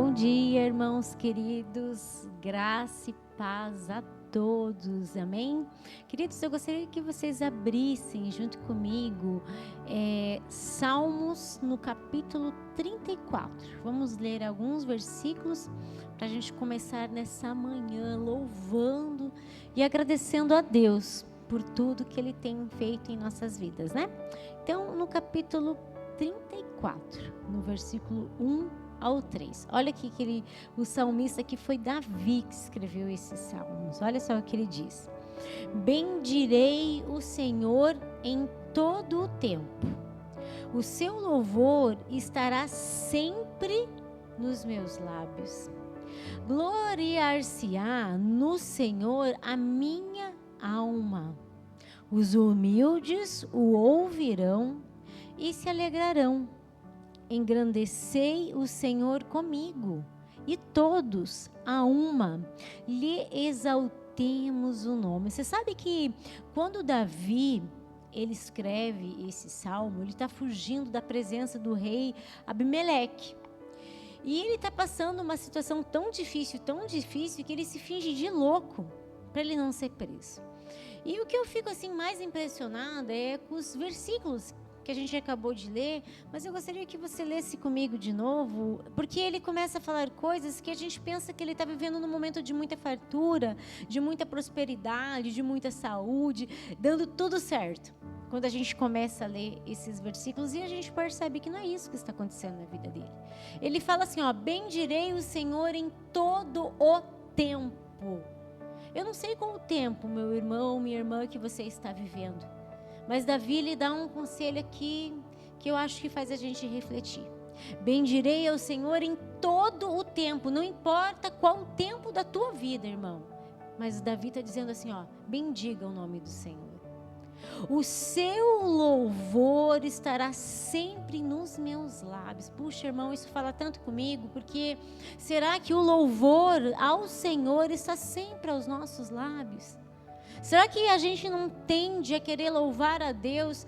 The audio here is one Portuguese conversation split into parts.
Bom dia, irmãos queridos, graça e paz a todos, amém? Queridos, eu gostaria que vocês abrissem junto comigo Salmos no capítulo 34. Vamos ler alguns versículos para a gente começar nessa manhã louvando e agradecendo a Deus por tudo que Ele tem feito em nossas vidas, né? Então, no capítulo 34, no versículo 1 ao 3. Olha aqui que o salmista aqui foi Davi que escreveu esses salmos. Olha só o que ele diz: bendirei o Senhor em todo o tempo. O seu louvor estará sempre nos meus lábios. Gloriar-se-á no Senhor a minha alma. Os humildes o ouvirão e se alegrarão. Engrandecei o Senhor comigo, e todos, a uma, lhe exaltemos o nome. Você sabe que quando Davi, ele escreve esse salmo, ele está fugindo da presença do rei Abimeleque. E ele está passando uma situação tão difícil, que ele se finge de louco, para ele não ser preso. E o que eu fico assim mais impressionada é com os versículos que a gente acabou de ler, mas eu gostaria que você lesse comigo de novo, porque ele começa a falar coisas que a gente pensa que ele está vivendo num momento de muita fartura, de muita prosperidade, de muita saúde, dando tudo certo. Quando a gente começa a ler esses versículos e a gente percebe que não é isso que está acontecendo na vida dele. Ele fala assim, bendirei o Senhor em todo o tempo. Eu não sei qual o tempo, meu irmão, minha irmã, que você está vivendo. Mas Davi lhe dá um conselho aqui que eu acho que faz a gente refletir. Bendirei ao Senhor em todo o tempo, não importa qual o tempo da tua vida, irmão. Mas Davi está dizendo assim, bendiga o nome do Senhor. O seu louvor estará sempre nos meus lábios. Puxa, irmão, isso fala tanto comigo, porque será que o louvor ao Senhor está sempre aos nossos lábios? Será que a gente não tende a querer louvar a Deus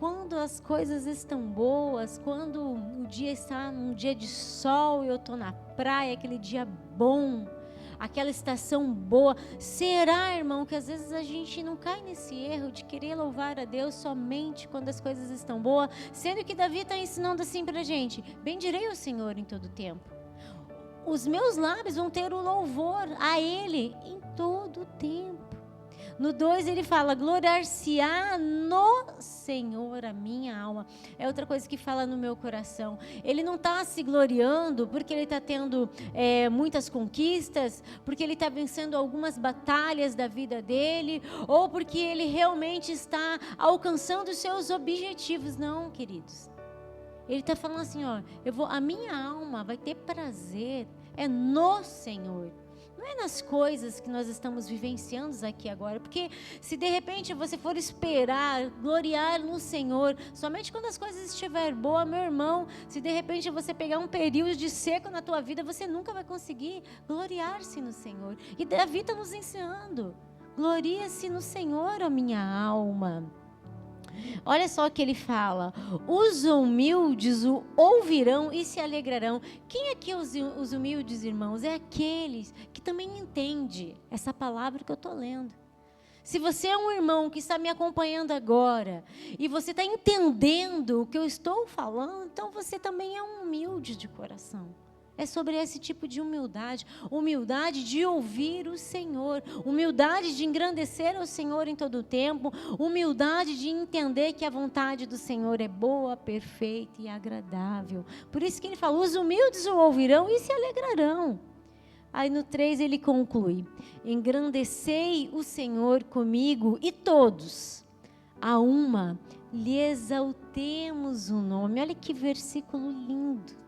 quando as coisas estão boas, quando o dia está num dia de sol e eu estou na praia, aquele dia bom, aquela estação boa? Será, irmão, que às vezes a gente não cai nesse erro de querer louvar a Deus somente quando as coisas estão boas? Sendo que Davi está ensinando assim para a gente: bendirei o Senhor em todo tempo. Os meus lábios vão ter o louvor a Ele em todo o tempo. No 2 ele fala, gloriar-se-á no Senhor a minha alma. É outra coisa que fala no meu coração. Ele não está se gloriando porque ele está tendo muitas conquistas, porque ele está vencendo algumas batalhas da vida dele, ou porque ele realmente está alcançando os seus objetivos. Não, queridos. Ele está falando assim, a minha alma vai ter prazer, no Senhor. Não é nas coisas que nós estamos vivenciando aqui agora, porque se de repente você for esperar, gloriar no Senhor, somente quando as coisas estiverem boas, meu irmão, se de repente você pegar um período de seco na tua vida, você nunca vai conseguir gloriar-se no Senhor. E Davi está nos ensinando, gloria-se no Senhor, a minha alma. Olha só o que ele fala, os humildes o ouvirão e se alegrarão. Quem é que os humildes, irmãos? É aqueles que também entendem essa palavra que eu estou lendo. Se você é um irmão que está me acompanhando agora e você está entendendo o que eu estou falando, então você também é um humilde de coração. É sobre esse tipo de humildade de ouvir o Senhor, humildade de engrandecer o Senhor em todo o tempo, humildade de entender que a vontade do Senhor é boa, perfeita e agradável. Por isso que ele fala, os humildes o ouvirão e se alegrarão. Aí no 3 ele conclui, engrandecei o Senhor comigo e todos, a uma, lhe exaltemos o nome. Olha que versículo lindo.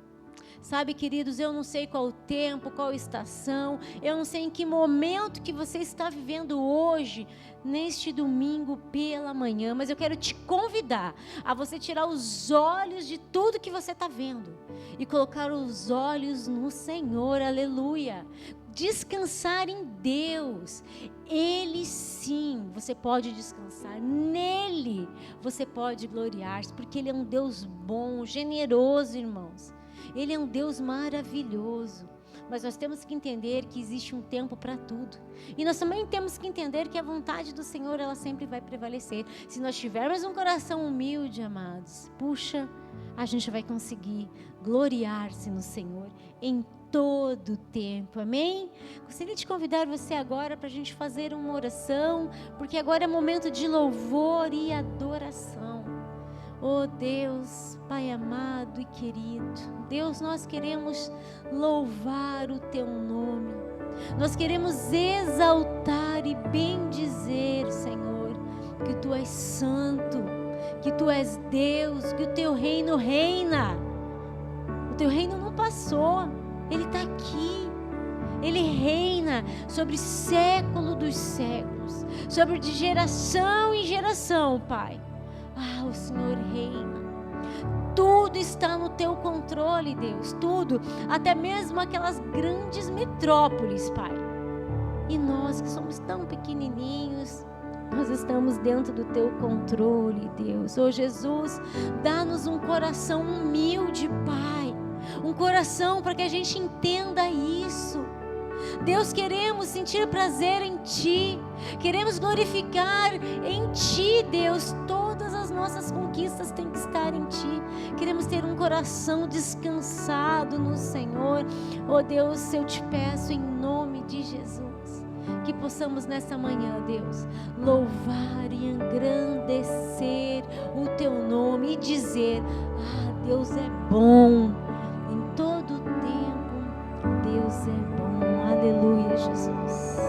Sabe, queridos, eu não sei qual o tempo, qual a estação, eu não sei em que momento que você está vivendo hoje, neste domingo pela manhã, mas eu quero te convidar a você tirar os olhos de tudo que você está vendo e colocar os olhos no Senhor, aleluia. Descansar em Deus, Ele sim, você pode descansar, nele você pode gloriar-se, porque Ele é um Deus bom, generoso, irmãos. Ele é um Deus maravilhoso. Mas nós temos que entender que existe um tempo para tudo. E nós também temos que entender que a vontade do Senhor, ela sempre vai prevalecer. Se nós tivermos um coração humilde, amados, puxa, a gente vai conseguir gloriar-se no Senhor em todo o tempo, amém? Gostaria de convidar você agora para a gente fazer uma oração, porque agora é momento de louvor e adoração. Oh Deus, Pai amado e querido, Deus, nós queremos louvar o Teu nome, nós queremos exaltar e bendizer, Senhor, que Tu és santo, que Tu és Deus, que o Teu reino reina. O Teu reino não passou, Ele está aqui. Ele reina sobre século dos séculos, sobre de geração em geração, Pai. Ah, o Senhor reina. Tudo está no Teu controle, Deus. Tudo, até mesmo aquelas grandes metrópoles, Pai. E nós que somos tão pequenininhos, nós estamos dentro do Teu controle, Deus. Oh Jesus, dá-nos um coração humilde, Pai. Um coração para que a gente entenda isso. Deus, queremos sentir prazer em Ti, queremos glorificar em Ti, Deus. Todas as nossas conquistas têm que estar em Ti. Queremos ter um coração descansado no Senhor. Oh Deus, eu te peço em nome de Jesus, que possamos nessa manhã, Deus, louvar e engrandecer o Teu nome e dizer: ah, Deus é bom, em todo o tempo Deus é bom. Aleluia, Jesus.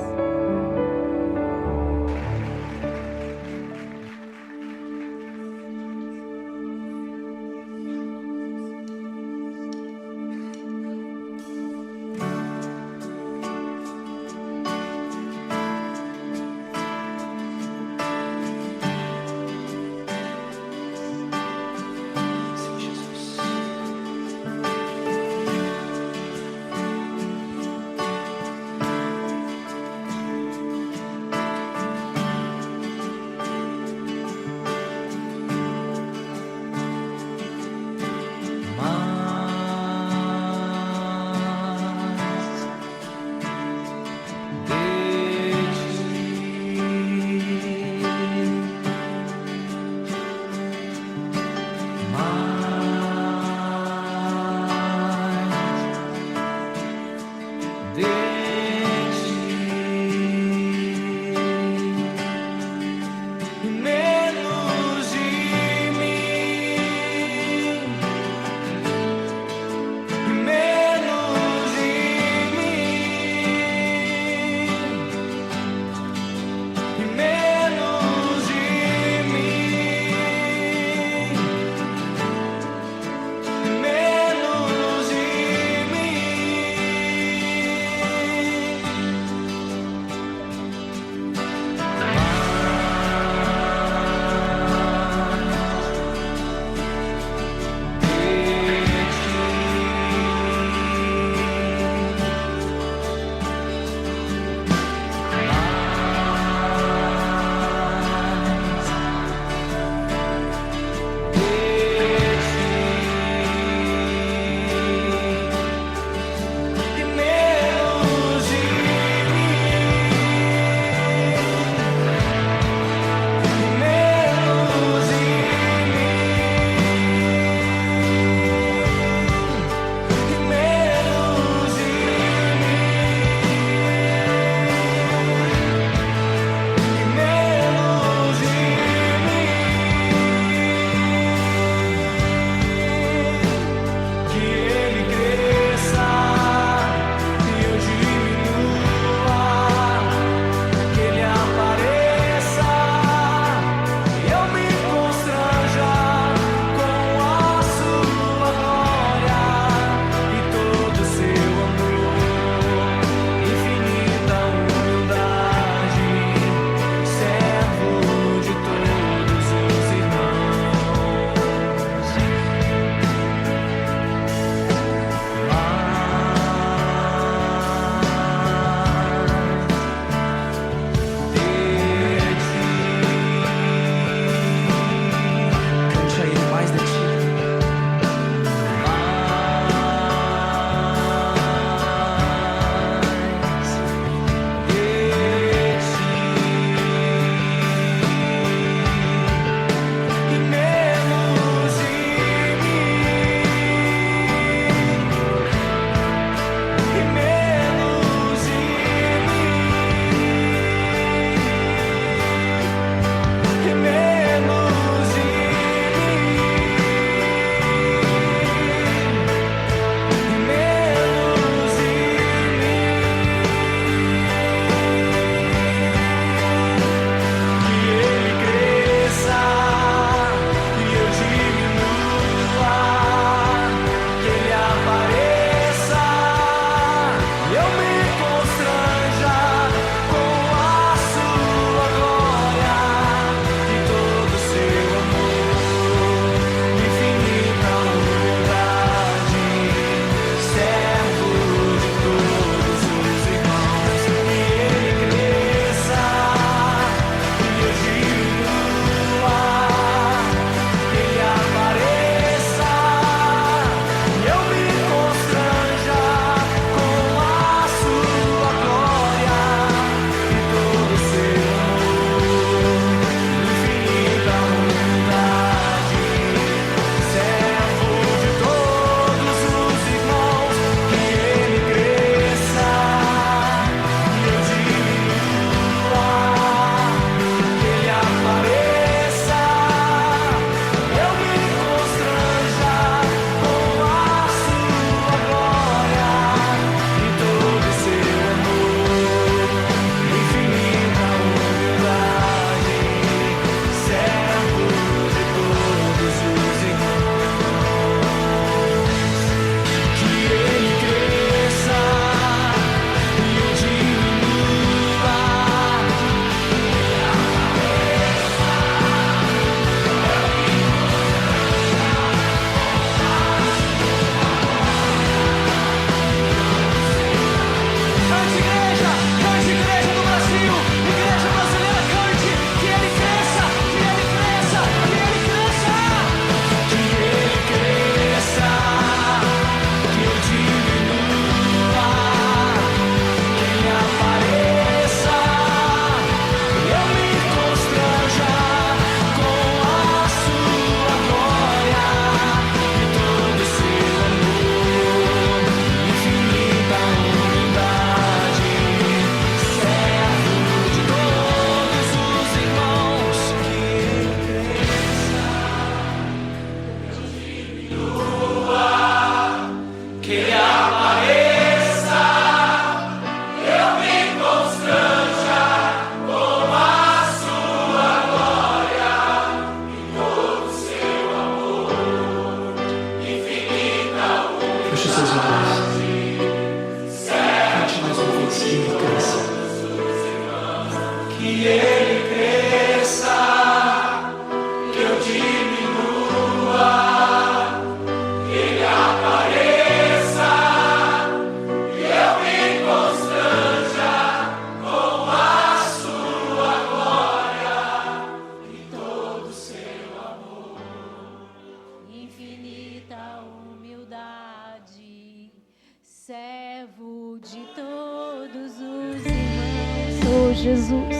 servo de todos os irmãos. Oh Jesus,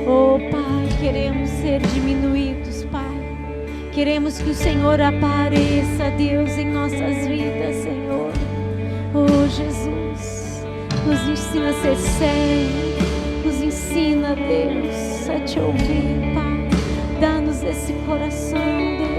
oh Pai, queremos ser diminuídos, Pai. Queremos que o Senhor apareça, Deus, em nossas vidas, Senhor. Oh Jesus, nos ensina a ser servo, nos ensina, Deus, a te ouvir, Pai. Dá-nos esse coração, Deus.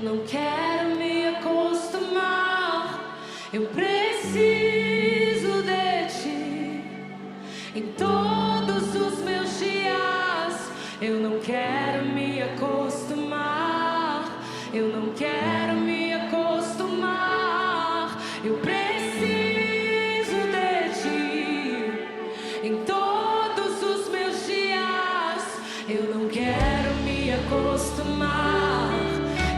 não quero me acostumar. Eu preciso de ti em todos os meus dias. Eu não quero me acostumar. Eu não quero me acostumar. Eu preciso de ti em todos os meus dias. Eu não quero me acostumar.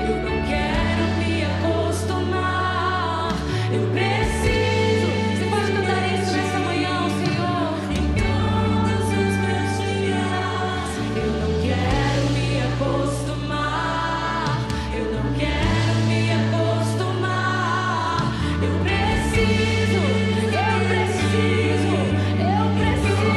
Eu não quero me acostumar. Eu preciso. Você pode cantar isso nessa manhã ao Senhor? Em todos os meus dias. Eu não quero me acostumar. Eu não quero me acostumar. Eu preciso. Eu preciso. Eu preciso.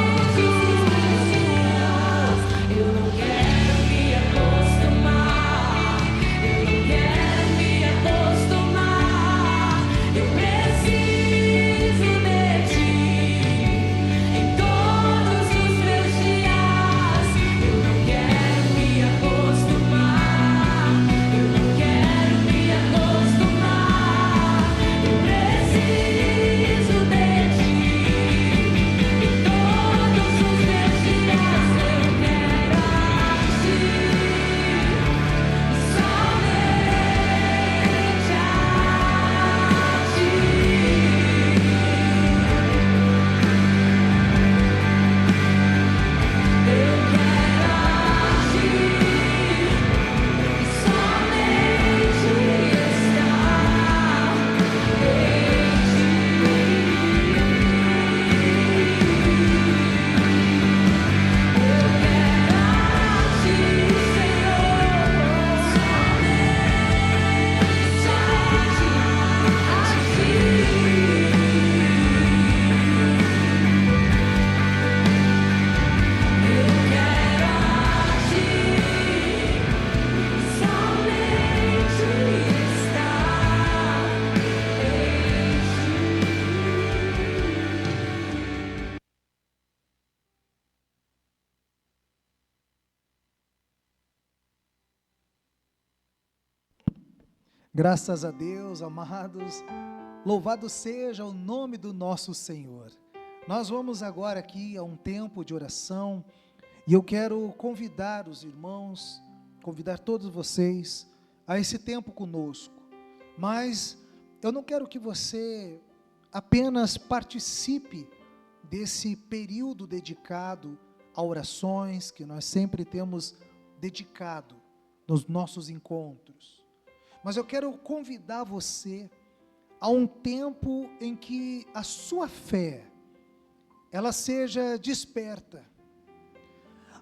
Eu não quero me acostumar. Eu não quero me acostumar. Eu preciso de ti em todos os meus dias. Eu não quero me acostumar. Eu não quero me acostumar. Eu preciso de ti em todos os meus dias. Eu quero agir e somente Graças a Deus, amados, louvado seja o nome do nosso Senhor. Nós vamos agora aqui a um tempo de oração, e eu quero convidar os irmãos, convidar todos vocês a esse tempo conosco, mas eu não quero que você apenas participe desse período dedicado a orações que nós sempre temos dedicado nos nossos encontros. Mas eu quero convidar você a um tempo em que a sua fé, ela seja desperta.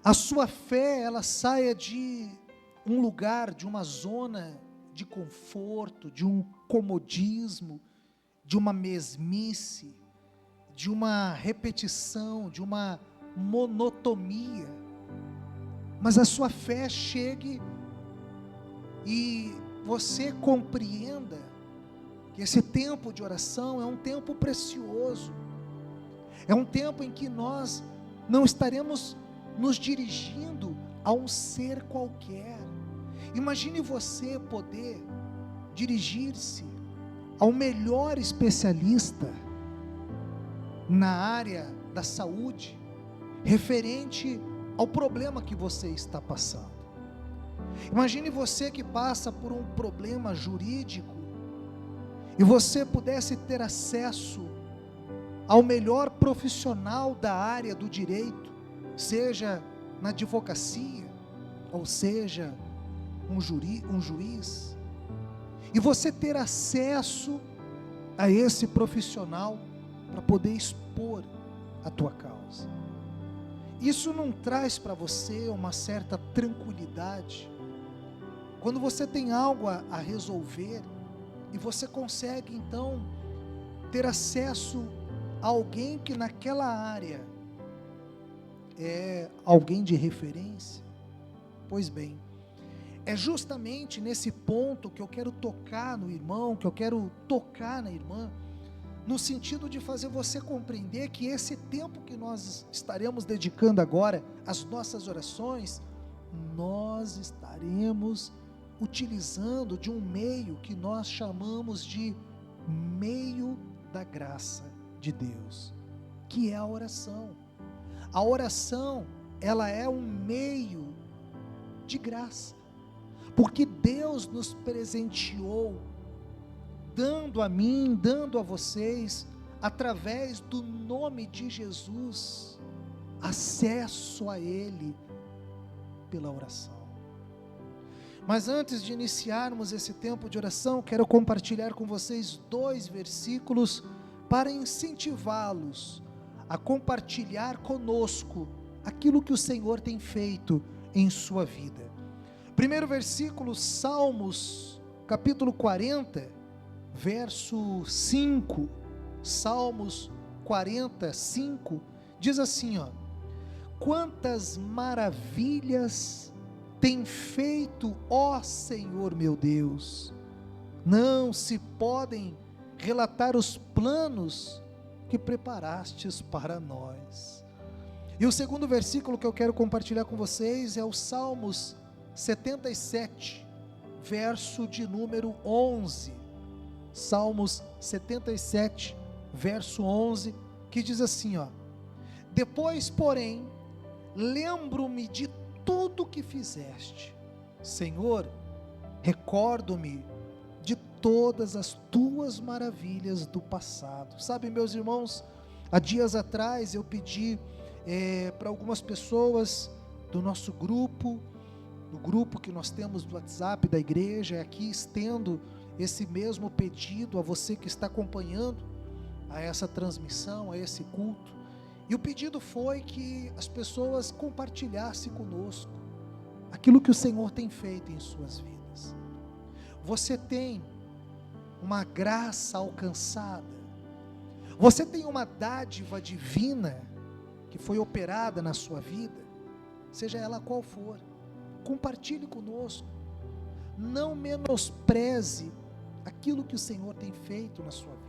A sua fé, ela saia de um lugar, de uma zona de conforto, de um comodismo, de uma mesmice, de uma repetição, de uma monotonia. Mas a sua fé chegue e você compreenda que esse tempo de oração é um tempo precioso, é um tempo em que nós não estaremos nos dirigindo a um ser qualquer. Imagine você poder dirigir-se ao melhor especialista na área da saúde, referente ao problema que você está passando. Imagine você que passa por um problema jurídico e você pudesse ter acesso ao melhor profissional da área do direito, seja na advocacia, ou seja, um juiz, e você ter acesso a esse profissional para poder expor a tua causa. Isso não traz para você uma certa tranquilidade? Quando você tem algo a resolver e você consegue então ter acesso a alguém que naquela área é alguém de referência? Pois bem, é justamente nesse ponto que eu quero tocar no irmão, que eu quero tocar na irmã, no sentido de fazer você compreender que esse tempo que nós estaremos dedicando agora às nossas orações, nós estaremos utilizando de um meio que nós chamamos de meio da graça de Deus, que é a oração. A oração, ela é um meio de graça, porque Deus nos presenteou, dando a mim, dando a vocês, através do nome de Jesus, acesso a Ele pela oração. Mas antes de iniciarmos esse tempo de oração, quero compartilhar com vocês 2 versículos para incentivá-los a compartilhar conosco aquilo que o Senhor tem feito em sua vida. Primeiro versículo, Salmos, capítulo 40, verso 5. Salmos 45, diz assim, ó: quantas maravilhas tem feito, ó Senhor meu Deus, não se podem relatar os planos que preparastes para nós. E o segundo versículo que eu quero compartilhar com vocês é o Salmos 77, verso de número 11. Salmos 77, verso 11, que diz assim, ó: depois, porém, lembro-me de tudo que fizeste, Senhor, recordo-me de todas as tuas maravilhas do passado. Sabe, meus irmãos, há dias atrás eu pedi para algumas pessoas do nosso grupo, do grupo que nós temos do WhatsApp da igreja, aqui estendo esse mesmo pedido a você que está acompanhando a essa transmissão, a esse culto. E o pedido foi que as pessoas compartilhassem conosco aquilo que o Senhor tem feito em suas vidas. Você tem uma graça alcançada, você tem uma dádiva divina que foi operada na sua vida, seja ela qual for, compartilhe conosco. Não menospreze aquilo que o Senhor tem feito na sua vida.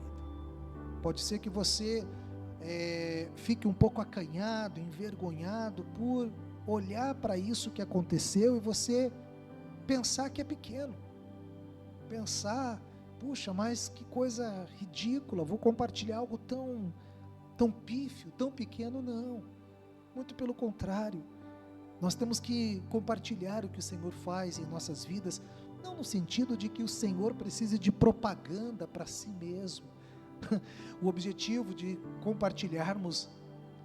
Pode ser que você fique um pouco acanhado, envergonhado por olhar para isso que aconteceu e você pensar que é pequeno, pensar, puxa, mas que coisa ridícula, vou compartilhar algo tão pífio, tão pequeno. Não, muito pelo contrário, nós temos que compartilhar o que o Senhor faz em nossas vidas, não no sentido de que o Senhor precise de propaganda para si mesmo. O objetivo de compartilharmos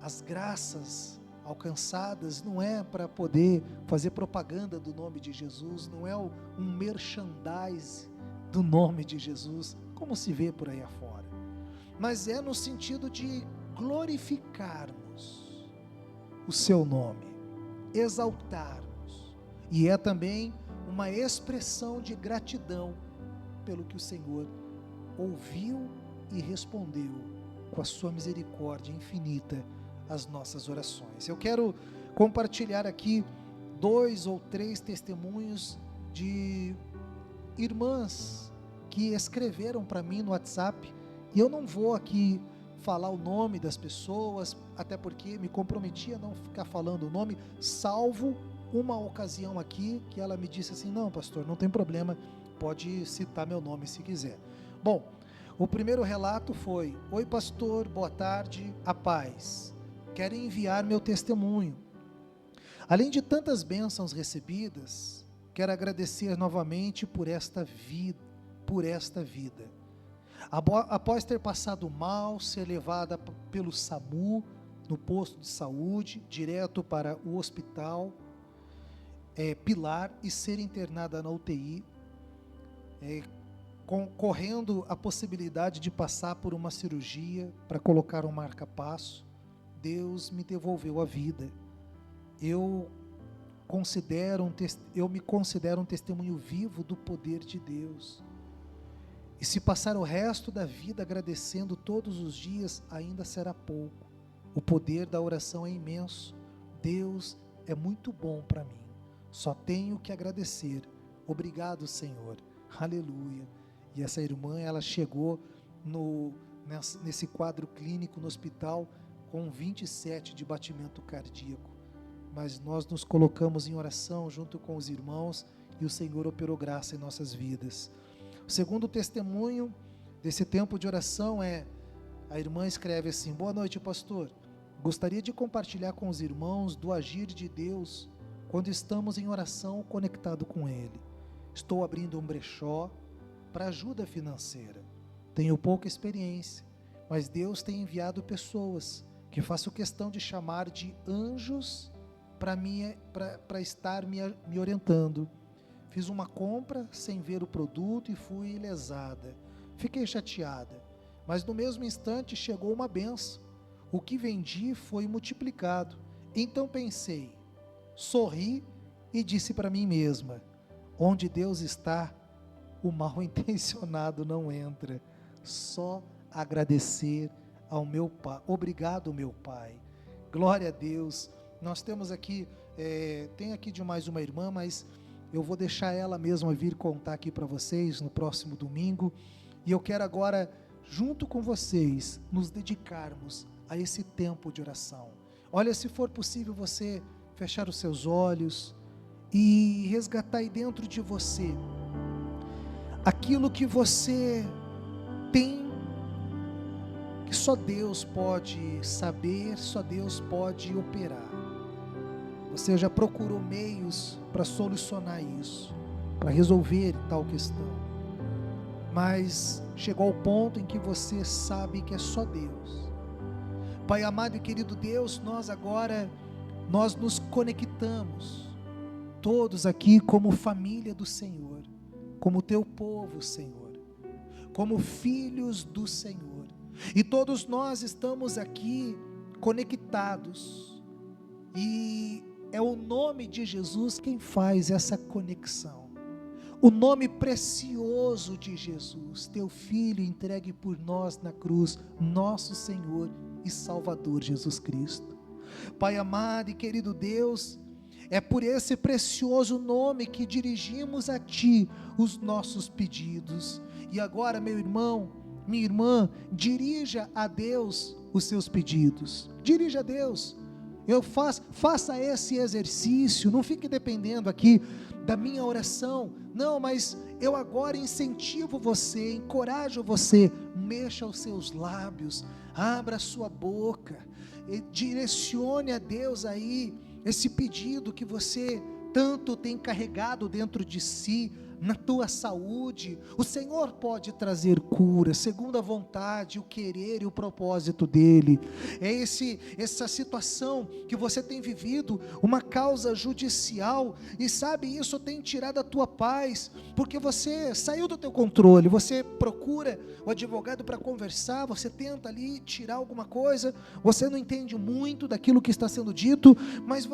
as graças alcançadas não é para poder fazer propaganda do nome de Jesus, não é um merchandise do nome de Jesus, como se vê por aí afora, mas é no sentido de glorificarmos o seu nome, exaltarmos, e é também uma expressão de gratidão pelo que o Senhor ouviu e respondeu com a sua misericórdia infinita as nossas orações. Eu quero compartilhar aqui 2 ou 3 testemunhos de irmãs que escreveram para mim no WhatsApp, e eu não vou aqui falar o nome das pessoas, até porque me comprometi a não ficar falando o nome, salvo uma ocasião aqui que ela me disse assim: não, pastor, não tem problema, pode citar meu nome se quiser. Bom, o primeiro relato foi: oi pastor, boa tarde, a paz, quero enviar meu testemunho. Além de tantas bênçãos recebidas, quero agradecer novamente por esta vida. Após ter passado mal, ser levada pelo SAMU, no posto de saúde, direto para o hospital Pilar, e ser internada na UTI, correndo a possibilidade de passar por uma cirurgia para colocar um marca-passo, Deus me devolveu a vida. Eu me considero um testemunho vivo do poder de Deus. E se passar o resto da vida agradecendo todos os dias, ainda será pouco. O poder da oração é imenso. Deus é muito bom para mim. Só tenho que agradecer. Obrigado, Senhor. Aleluia. E essa irmã, ela chegou nesse quadro clínico no hospital com 27 de batimento cardíaco. Mas nós nos colocamos em oração junto com os irmãos e o Senhor operou graça em nossas vidas. O segundo testemunho desse tempo de oração é, a irmã escreve assim: boa noite, pastor, gostaria de compartilhar com os irmãos do agir de Deus quando estamos em oração conectado com Ele. Estou abrindo um brechó para ajuda financeira, tenho pouca experiência, mas Deus tem enviado pessoas que faço questão de chamar de anjos para estar me orientando. Fiz uma compra sem ver o produto e fui lesada. Fiquei chateada, mas no mesmo instante chegou uma bênção. O que vendi foi multiplicado. Então pensei, sorri e disse para mim mesma: onde Deus está, o mal intencionado não entra. Só agradecer ao meu Pai. Obrigado, meu Pai. Glória a Deus. Nós temos aqui, tem aqui de mais uma irmã, mas eu vou deixar ela mesma vir contar aqui para vocês no próximo domingo. E eu quero agora, junto com vocês, nos dedicarmos a esse tempo de oração. Olha, se for possível você fechar os seus olhos e resgatar aí dentro de você aquilo que você tem, que só Deus pode saber, só Deus pode operar. Você já procurou meios para solucionar isso, para resolver tal questão, mas chegou ao ponto em que você sabe que é só Deus. Pai amado e querido Deus, nós nos conectamos, todos aqui como família do Senhor, como teu povo, Senhor, como filhos do Senhor, e todos nós estamos aqui conectados, e é o nome de Jesus quem faz essa conexão, o nome precioso de Jesus, teu Filho entregue por nós na cruz, nosso Senhor e Salvador Jesus Cristo. Pai amado e querido Deus, é por esse precioso nome que dirigimos a Ti os nossos pedidos. E agora, meu irmão, minha irmã, dirija a Deus os seus pedidos, dirija a Deus. Faça esse exercício, não fique dependendo aqui da minha oração, não, mas eu agora incentivo você, encorajo você, mexa os seus lábios, abra a sua boca, e direcione a Deus aí, esse pedido que você tanto tem carregado dentro de si, na tua saúde. O Senhor pode trazer cura, segundo a vontade, o querer e o propósito dEle. É essa situação que você tem vivido, uma causa judicial, e sabe, isso tem tirado a tua paz, porque você saiu do teu controle, você procura o advogado para conversar, você tenta ali tirar alguma coisa, você não entende muito daquilo que está sendo dito, mas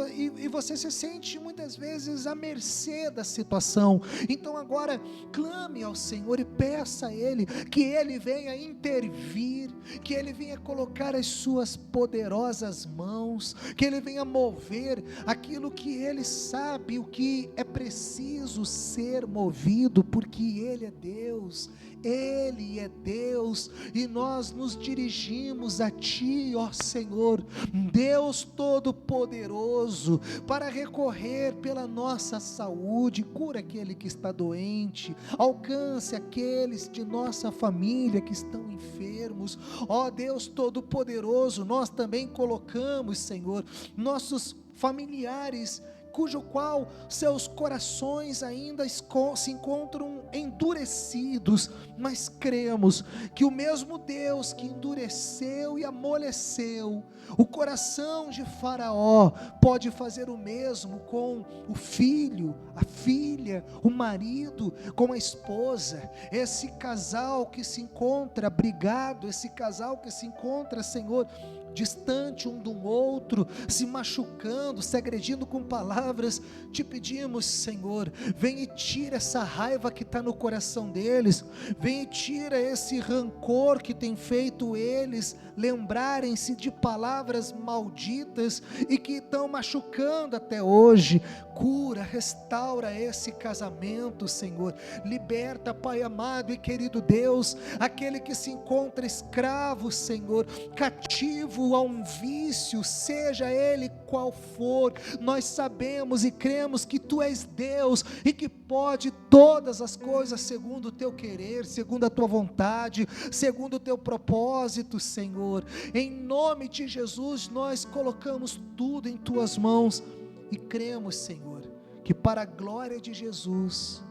você se sente muitas vezes à mercê da situação. Então agora clame ao Senhor e peça a Ele que Ele venha intervir, que Ele venha colocar as suas poderosas mãos, que Ele venha mover aquilo que Ele sabe, o que é preciso ser movido, porque Ele é Deus, Ele é Deus, e nós nos dirigimos a Ti, ó Senhor, Deus Todo-Poderoso, para recorrer pela nossa saúde. Cura aquele que está doente, alcance aqueles de nossa família que estão enfermos, ó Deus Todo-Poderoso. Nós também colocamos, Senhor, nossos familiares, cujo qual seus corações ainda se encontram endurecidos, mas cremos que o mesmo Deus que endureceu e amoleceu o coração de Faraó, pode fazer o mesmo com o filho, a filha, o marido, com a esposa, esse casal que se encontra brigado, esse casal que se encontra, Senhor, distante um do outro, se machucando, se agredindo com palavras. Te pedimos, Senhor, vem e tira essa raiva que está no coração deles. Vem e tira esse rancor que tem feito eles lembrarem-se de palavras malditas e que estão machucando até hoje. Cura, restaura esse casamento, Senhor. Liberta, Pai amado e querido Deus, aquele que se encontra escravo, Senhor, cativo a um vício, seja ele qual for. Nós sabemos e cremos que Tu és Deus e que pode todas as coisas segundo o Teu querer, segundo a Tua vontade, segundo o Teu propósito, Senhor. Em nome de Jesus, nós colocamos tudo em Tuas mãos e cremos, Senhor, que para a glória de Jesus,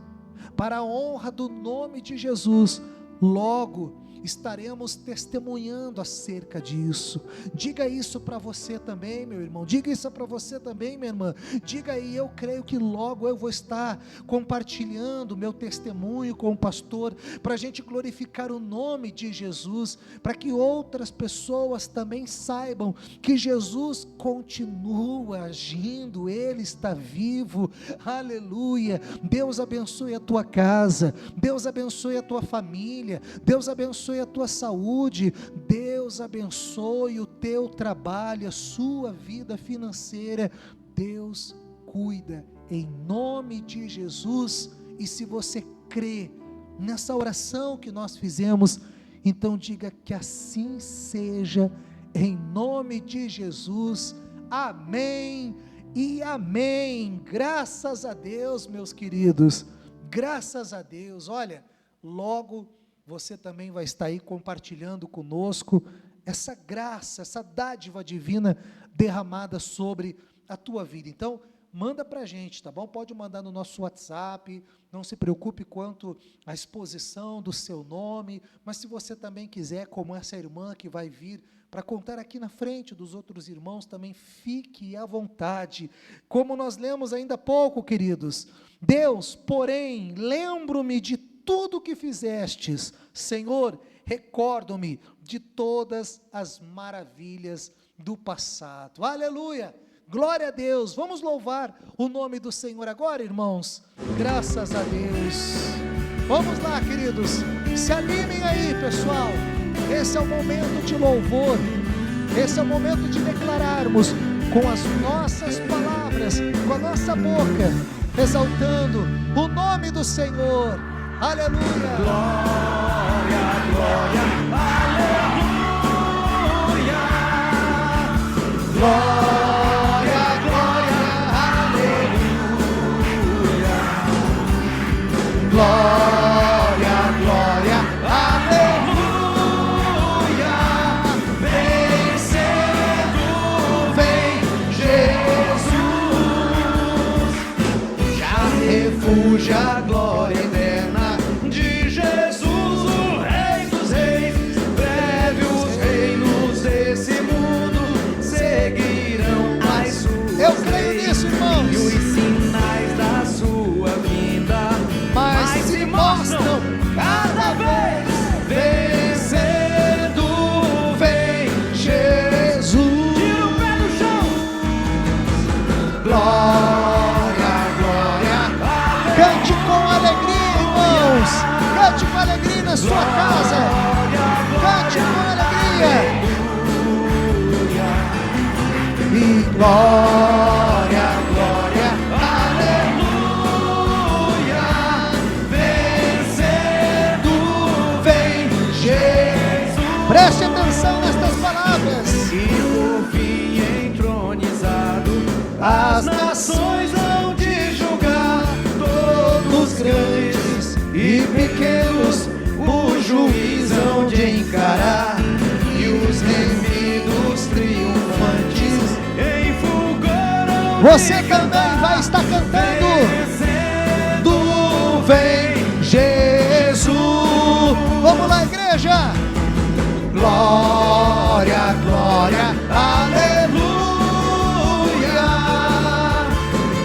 para a honra do nome de Jesus, logo estaremos testemunhando acerca disso. Diga isso para você também, meu irmão. Diga isso para você também, minha irmã. Diga aí: eu creio que logo eu vou estar compartilhando meu testemunho com o pastor, para a gente glorificar o nome de Jesus, para que outras pessoas também saibam que Jesus continua agindo, Ele está vivo. Aleluia. Deus abençoe a tua casa, Deus abençoe a tua família, Deus abençoe a tua saúde, Deus abençoe o teu trabalho, a sua vida financeira. Deus cuida, em nome de Jesus. E se você crê nessa oração que nós fizemos, então diga que assim seja, em nome de Jesus. Amém e amém. Graças a Deus, meus queridos, graças a Deus. Olha, logo você também vai estar aí compartilhando conosco essa graça, essa dádiva divina derramada sobre a tua vida. Então, manda para a gente, tá bom? Pode mandar no nosso WhatsApp, não se preocupe quanto à exposição do seu nome, mas se você também quiser, como essa irmã que vai vir para contar aqui na frente dos outros irmãos, também fique à vontade. Como nós lemos ainda há pouco, queridos, Deus, porém, lembro-me de tudo que fizestes, Senhor, recordo-me de todas as maravilhas do passado. Aleluia, glória a Deus. Vamos louvar o nome do Senhor agora, irmãos. Graças a Deus. Vamos lá, queridos, se animem aí, pessoal. Esse é o momento de louvor, esse é o momento de declararmos com as nossas palavras, com a nossa boca, exaltando o nome do Senhor. Aleluia. Glória, glória, aleluia. Glória, glória, aleluia. Glória, glória, aleluia. Vencendo, vem Jesus. Já refúgio a glória eterna de Jesus, o Rei dos Reis. Breve os reinos desse mundo seguirão as suas Eu creio nisso, irmãos. e os sinais da sua vinda Mas se mostram cada vez. Vencendo, vem Jesus. Tira o pé do chão. Glória, glória, Cante com alegria, irmãos. Cante com alegria na sua casa. Cante com alegria. e glória, glória, aleluia. Vencendo, vem Jesus. Preste atenção nestas palavras. E por fim entronizado, as nações hão de julgar, todos grandes e pequenos, o juiz hão de encarar, e os remidos triunfantes em fulgor hão de Você também vai estar cantando. vencendo, vem Jesus. Vamos lá, igreja. Glória, glória, aleluia.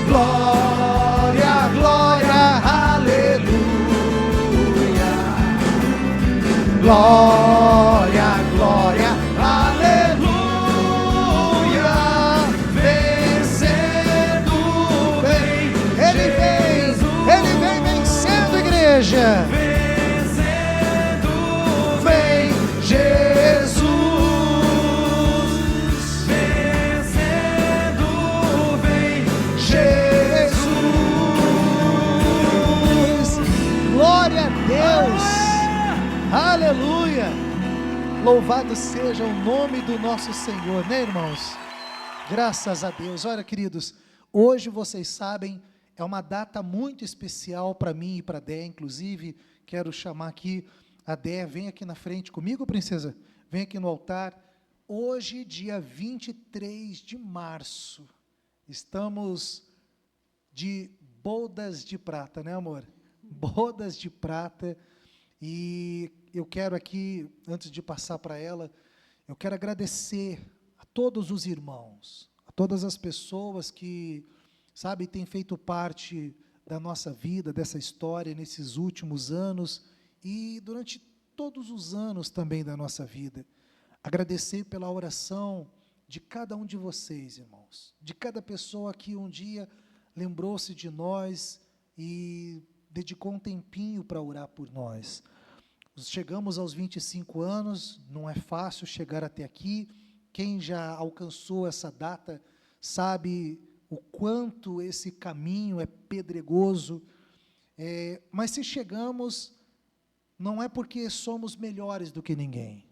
Glória, glória, aleluia. Glória, glória, aleluia. Vencendo, vem Ele vem vencendo, igreja. igreja. Vencendo, Vem, Jesus. vencendo, vem Jesus. Glória a Deus. Aleluia. Louvado seja o nome do nosso Senhor, né, irmãos? Graças a Deus. Olha, queridos, hoje vocês sabem, é uma data muito especial para mim e para a Dé. Inclusive, quero chamar aqui a Dé. Vem aqui na frente comigo, princesa. Vem aqui no altar. Hoje, dia 23 de março, estamos de bodas de prata, né, amor? Bodas de prata. E eu quero aqui, antes de passar para ela, eu quero agradecer a todos os irmãos, a todas as pessoas que, sabe, têm feito parte da nossa vida, dessa história, nesses últimos anos e durante todos os anos também da nossa vida. Agradecer pela oração de cada um de vocês, irmãos, de cada pessoa que um dia lembrou-se de nós e dedicou um tempinho para orar por nós. Chegamos aos 25 anos, não é fácil chegar até aqui. Quem já alcançou essa data sabe o quanto esse caminho é pedregoso, mas se chegamos, não é porque somos melhores do que ninguém.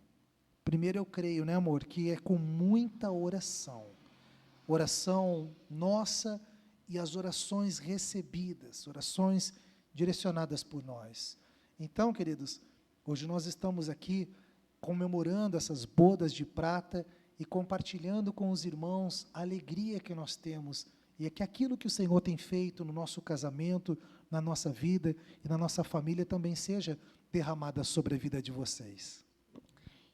Primeiro eu creio, né, amor, que é com muita oração nossa e as orações recebidas, orações direcionadas por nós. Então, queridos, hoje nós estamos aqui comemorando essas bodas de prata e compartilhando com os irmãos a alegria que nós temos e é que aquilo que o Senhor tem feito no nosso casamento, na nossa vida e na nossa família também seja derramada sobre a vida de vocês.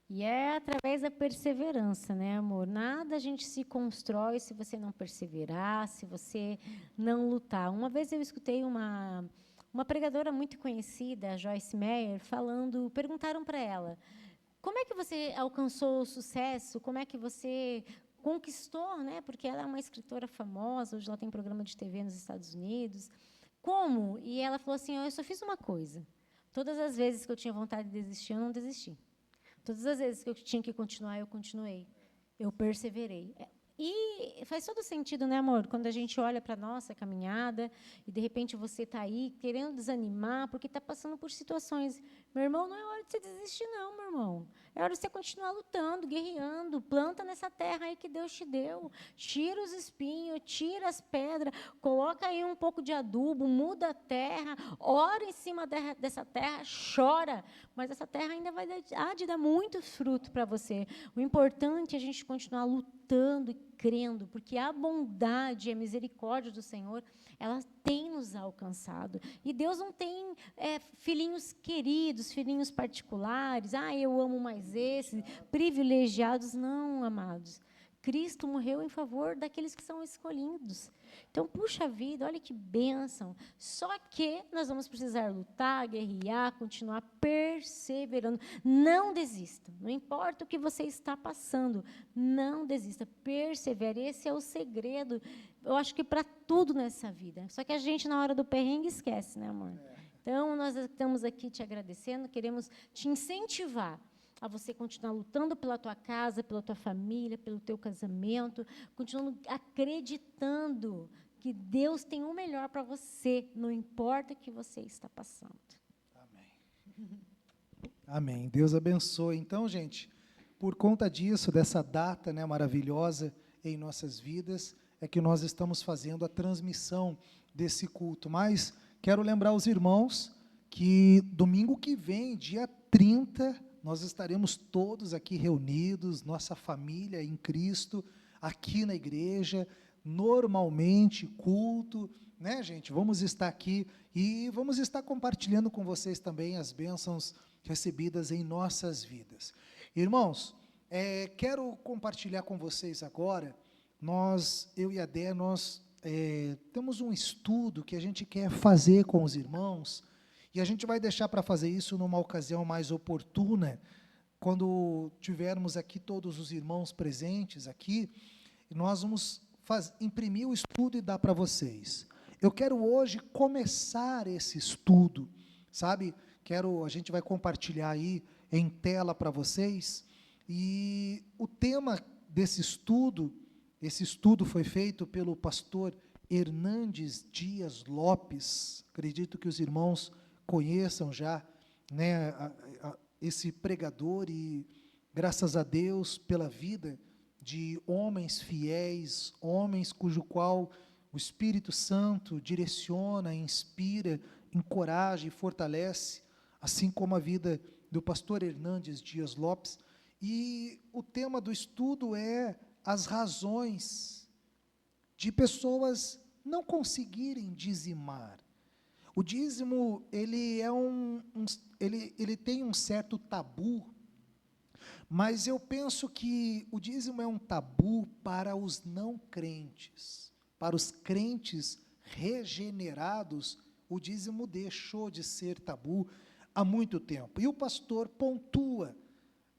E é através da perseverança, né, amor? Nada a gente se constrói se você não perseverar, se você não lutar. Uma vez eu escutei uma pregadora muito conhecida, a Joyce Meyer, perguntaram para ela, como é que você alcançou o sucesso, como é que você conquistou, né? Porque ela é uma escritora famosa, hoje ela tem programa de TV nos Estados Unidos. Como? E ela falou assim, eu só fiz uma coisa, todas as vezes que eu tinha vontade de desistir, eu não desisti. Todas as vezes que eu tinha que continuar, eu continuei. Eu perseverei. E faz todo sentido, né, amor? Quando a gente olha para a nossa caminhada e, de repente, você está aí querendo desanimar porque está passando por situações. Meu irmão, não é hora de você desistir, não, meu irmão. É hora de você continuar lutando, guerreando. Planta nessa terra aí que Deus te deu. Tira os espinhos, tira as pedras, coloca aí um pouco de adubo, muda a terra, ora em cima dessa terra, chora. Mas essa terra ainda há de dar muito fruto para você. O importante é a gente continuar lutando e crendo, porque a bondade e a misericórdia do Senhor, ela tem nos alcançado. E Deus não tem filhinhos queridos, filhinhos particulares, eu amo mais esses, privilegiados. Não, amados. Cristo morreu em favor daqueles que são escolhidos. Então, puxa vida, olha que bênção. Só que nós vamos precisar lutar, guerrear, continuar perseverando. Não desista. Não importa o que você está passando, não desista. Persevere. Esse é o segredo, eu acho que para tudo nessa vida. Só que a gente, na hora do perrengue, esquece, né, amor? Então, nós estamos aqui te agradecendo, queremos te incentivar a você continuar lutando pela tua casa, pela tua família, pelo teu casamento, continuando acreditando que Deus tem o melhor para você, não importa o que você está passando. Amém. Amém. Deus abençoe. Então, gente, por conta disso, dessa data, né, maravilhosa em nossas vidas, é que nós estamos fazendo a transmissão desse culto. Mas quero lembrar os irmãos que domingo que vem, dia 30, nós estaremos todos aqui reunidos, nossa família em Cristo, aqui na igreja, normalmente, culto, né, gente? Vamos estar aqui e vamos estar compartilhando com vocês também as bênçãos recebidas em nossas vidas. Irmãos, quero compartilhar com vocês agora, eu e a Dé, temos um estudo que a gente quer fazer com os irmãos, e a gente vai deixar para fazer isso numa ocasião mais oportuna, quando tivermos aqui todos os irmãos presentes aqui, nós vamos imprimir o estudo e dar para vocês. Eu quero hoje começar esse estudo sabe? A gente vai compartilhar aí em tela para vocês, e o tema desse estudo, esse estudo foi feito pelo pastor Hernandes Dias Lopes, acredito que os irmãos conheçam já, né, esse pregador, e graças a Deus pela vida de homens fiéis, homens cujo qual o Espírito Santo direciona, inspira, encoraja e fortalece, assim como a vida do pastor Hernandes Dias Lopes. E o tema do estudo é as razões de pessoas não conseguirem dizimar. O dízimo, ele tem um certo tabu, mas eu penso que o dízimo é um tabu para os não crentes. Para os crentes regenerados, o dízimo deixou de ser tabu há muito tempo. E o pastor pontua,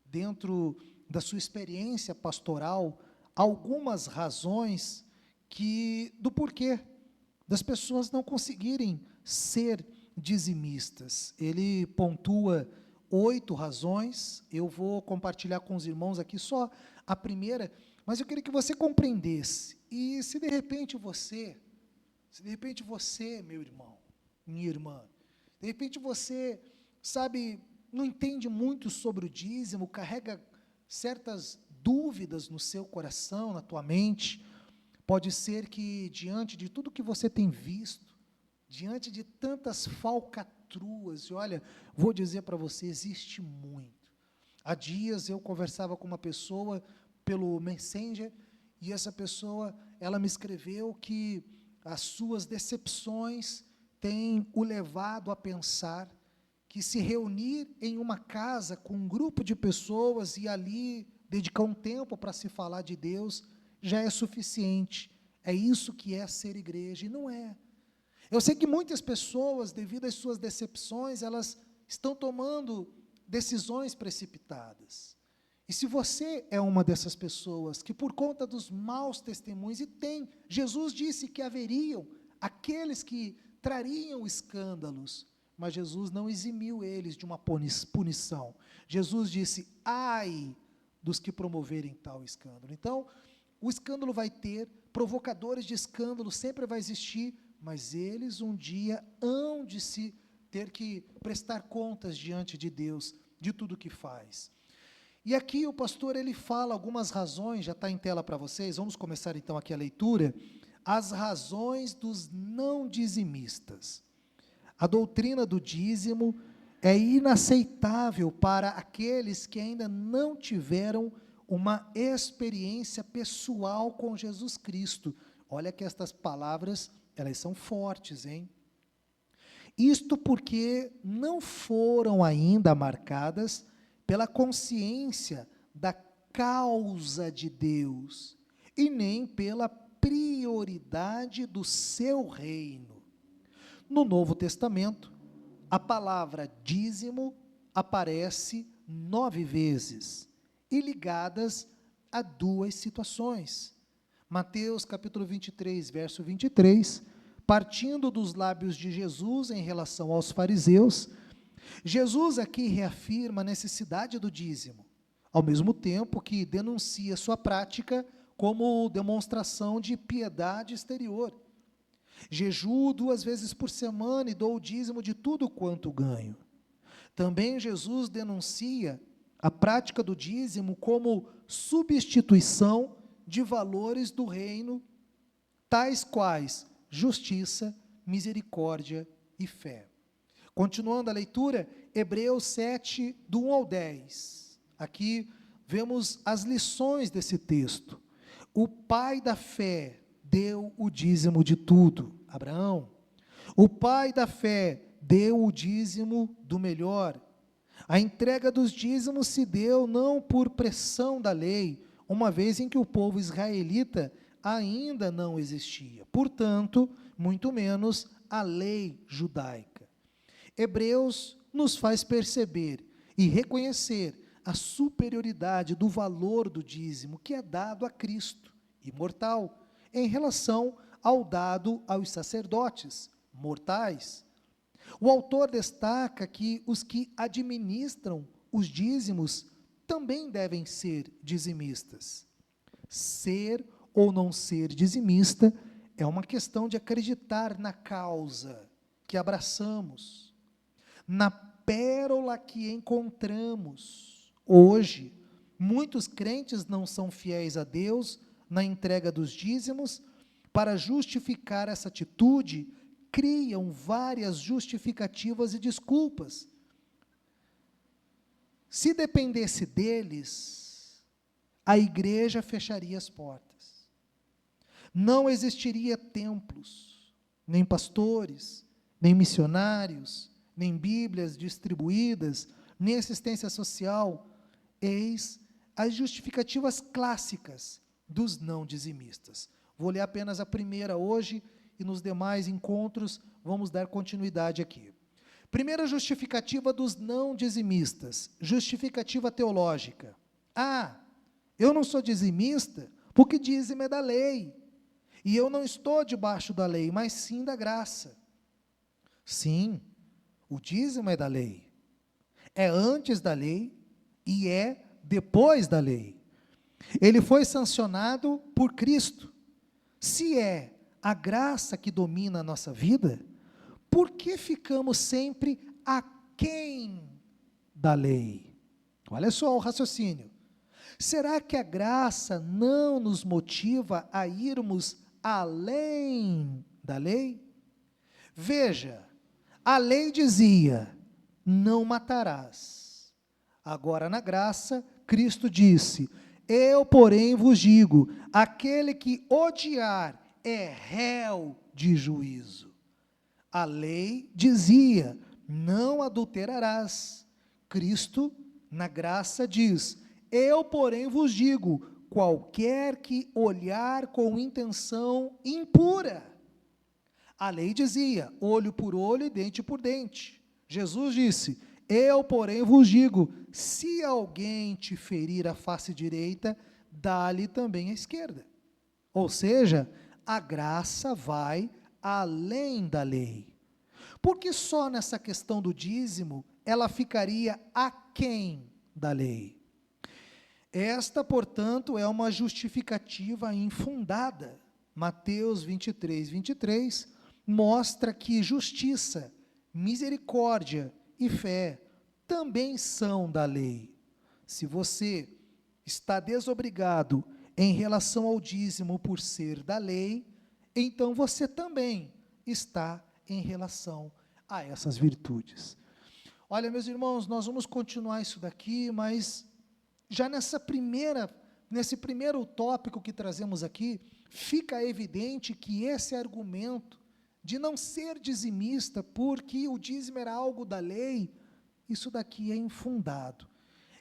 dentro da sua experiência pastoral, algumas razões do porquê das pessoas não conseguirem ser dizimistas. Ele pontua 8 razões, eu vou compartilhar com os irmãos aqui só a primeira, mas eu queria que você compreendesse. E se de repente você, meu irmão, minha irmã, de repente você, sabe, não entende muito sobre o dízimo, carrega certas dúvidas no seu coração, na tua mente, pode ser que diante de tudo que você tem visto, diante de tantas falcatruas, e olha, vou dizer para você, existe muito. Há dias eu conversava com uma pessoa pelo Messenger, e essa pessoa, ela me escreveu que as suas decepções têm o levado a pensar que se reunir em uma casa com um grupo de pessoas e ali dedicar um tempo para se falar de Deus, já é suficiente. É isso que é ser igreja, e não é. Eu sei que muitas pessoas, devido às suas decepções, elas estão tomando decisões precipitadas. E se você é uma dessas pessoas que por conta dos maus testemunhos, Jesus disse que haveriam aqueles que trariam escândalos, mas Jesus não eximiu eles de uma punição. Jesus disse, ai dos que promoverem tal escândalo. Então, o escândalo vai ter, provocadores de escândalo sempre vai existir, mas eles um dia hão de se ter que prestar contas diante de Deus, de tudo que faz. E aqui o pastor, ele fala algumas razões, já está em tela para vocês, vamos começar então aqui a leitura, as razões dos não dizimistas. A doutrina do dízimo é inaceitável para aqueles que ainda não tiveram uma experiência pessoal com Jesus Cristo. Olha que estas palavras, elas são fortes, hein? Isto porque não foram ainda marcadas pela consciência da causa de Deus, e nem pela prioridade do seu reino. No Novo Testamento, a palavra dízimo aparece 9 vezes, e ligadas a 2 situações. Mateus capítulo 23, verso 23, partindo dos lábios de Jesus em relação aos fariseus, Jesus aqui reafirma a necessidade do dízimo, ao mesmo tempo que denuncia sua prática como demonstração de piedade exterior. Jejuo 2 vezes por semana e dou o dízimo de tudo quanto ganho. Também Jesus denuncia a prática do dízimo como substituição de valores do reino, tais quais justiça, misericórdia e fé. Continuando a leitura, Hebreus 7, do 1 ao 10. Aqui vemos as lições desse texto. O pai da fé deu o dízimo de tudo, Abraão. O pai da fé deu o dízimo do melhor. A entrega dos dízimos se deu não por pressão da lei, uma vez em que o povo israelita ainda não existia. Portanto, muito menos a lei judaica. Hebreus nos faz perceber e reconhecer a superioridade do valor do dízimo que é dado a Cristo, imortal, em relação ao dado aos sacerdotes, mortais. O autor destaca que os que administram os dízimos também devem ser dizimistas. Ser ou não ser dizimista é uma questão de acreditar na causa que abraçamos, na pérola que encontramos. Hoje, muitos crentes não são fiéis a Deus na entrega dos dízimos. Para justificar essa atitude, criam várias justificativas e desculpas. Se dependesse deles, a igreja fecharia as portas. Não existiria templos, nem pastores, nem missionários, nem Bíblias distribuídas, nem assistência social. Eis as justificativas clássicas dos não dizimistas. Vou ler apenas a primeira hoje e nos demais encontros vamos dar continuidade aqui. Primeira justificativa dos não dizimistas, justificativa teológica. Eu não sou dizimista porque dízimo é da lei. E eu não estou debaixo da lei, mas sim da graça. Sim, o dízimo é da lei. É antes da lei e é depois da lei. Ele foi sancionado por Cristo. Se é a graça que domina a nossa vida, por que ficamos sempre aquém da lei? Olha só o raciocínio. Será que a graça não nos motiva a irmos além da lei? Veja, a lei dizia, não matarás. Agora na graça, Cristo disse, eu, porém, vos digo, aquele que odiar é réu de juízo. A lei dizia, não adulterarás. Cristo, na graça, diz, eu, porém, vos digo, qualquer que olhar com intenção impura. A lei dizia, olho por olho e dente por dente. Jesus disse, eu, porém, vos digo, se alguém te ferir a face direita, dá-lhe também a esquerda. Ou seja, a graça vai além da lei. Porque só nessa questão do dízimo, ela ficaria aquém da lei. Esta, portanto, é uma justificativa infundada. Mateus 23, 23, mostra que justiça, misericórdia e fé também são da lei. Se você está desobrigado em relação ao dízimo por ser da lei, então você também está em relação a essas virtudes. Olha, meus irmãos, nós vamos continuar isso daqui, mas já nesse primeiro tópico que trazemos aqui, fica evidente que esse argumento de não ser dizimista, porque o dízimo era algo da lei, isso daqui é infundado.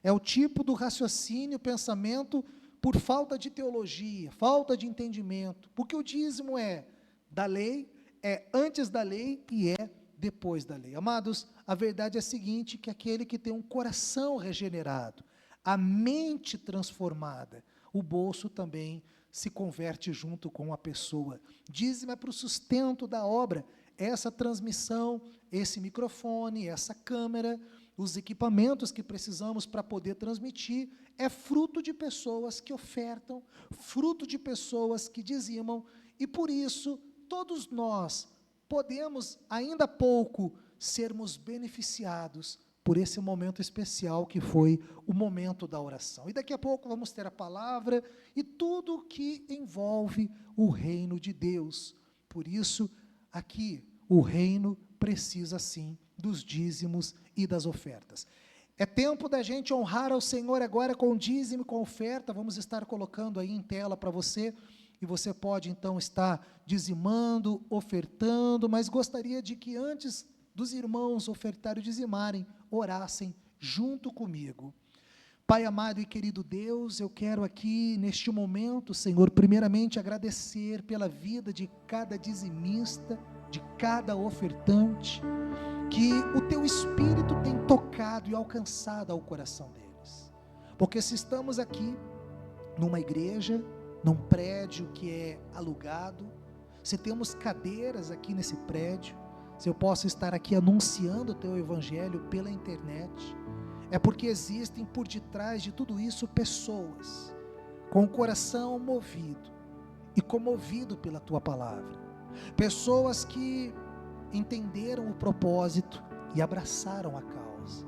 É o tipo do raciocínio, pensamento, por falta de teologia, falta de entendimento, porque o dízimo é da lei, é antes da lei e é depois da lei. Amados, a verdade é a seguinte, que aquele que tem um coração regenerado, a mente transformada, o bolso também se converte junto com a pessoa. Dízimo é para o sustento da obra. Essa transmissão, esse microfone, essa câmera, os equipamentos que precisamos para poder transmitir, é fruto de pessoas que ofertam, fruto de pessoas que dizimam, e por isso, todos nós podemos, ainda há pouco, sermos beneficiados por esse momento especial que foi o momento da oração. E daqui a pouco vamos ter a palavra e tudo que envolve o reino de Deus. Por isso, aqui, o reino precisa sim dos dízimos e das ofertas. É tempo da gente honrar ao Senhor agora com dízimo e com oferta. Vamos estar colocando aí em tela para você, e você pode então estar dizimando, ofertando, mas gostaria de que antes dos irmãos ofertarem e dizimarem, orassem junto comigo. Pai amado e querido Deus, eu quero aqui, neste momento, Senhor, primeiramente agradecer pela vida de cada dizimista, de cada ofertante, que o Teu Espírito tem tocado e alcançado ao coração deles. Porque se estamos aqui, numa igreja, num prédio que é alugado, se temos cadeiras aqui nesse prédio, se eu posso estar aqui anunciando o teu evangelho pela internet, é porque existem por detrás de tudo isso pessoas com o coração movido e comovido pela tua palavra. Pessoas que entenderam o propósito e abraçaram a causa.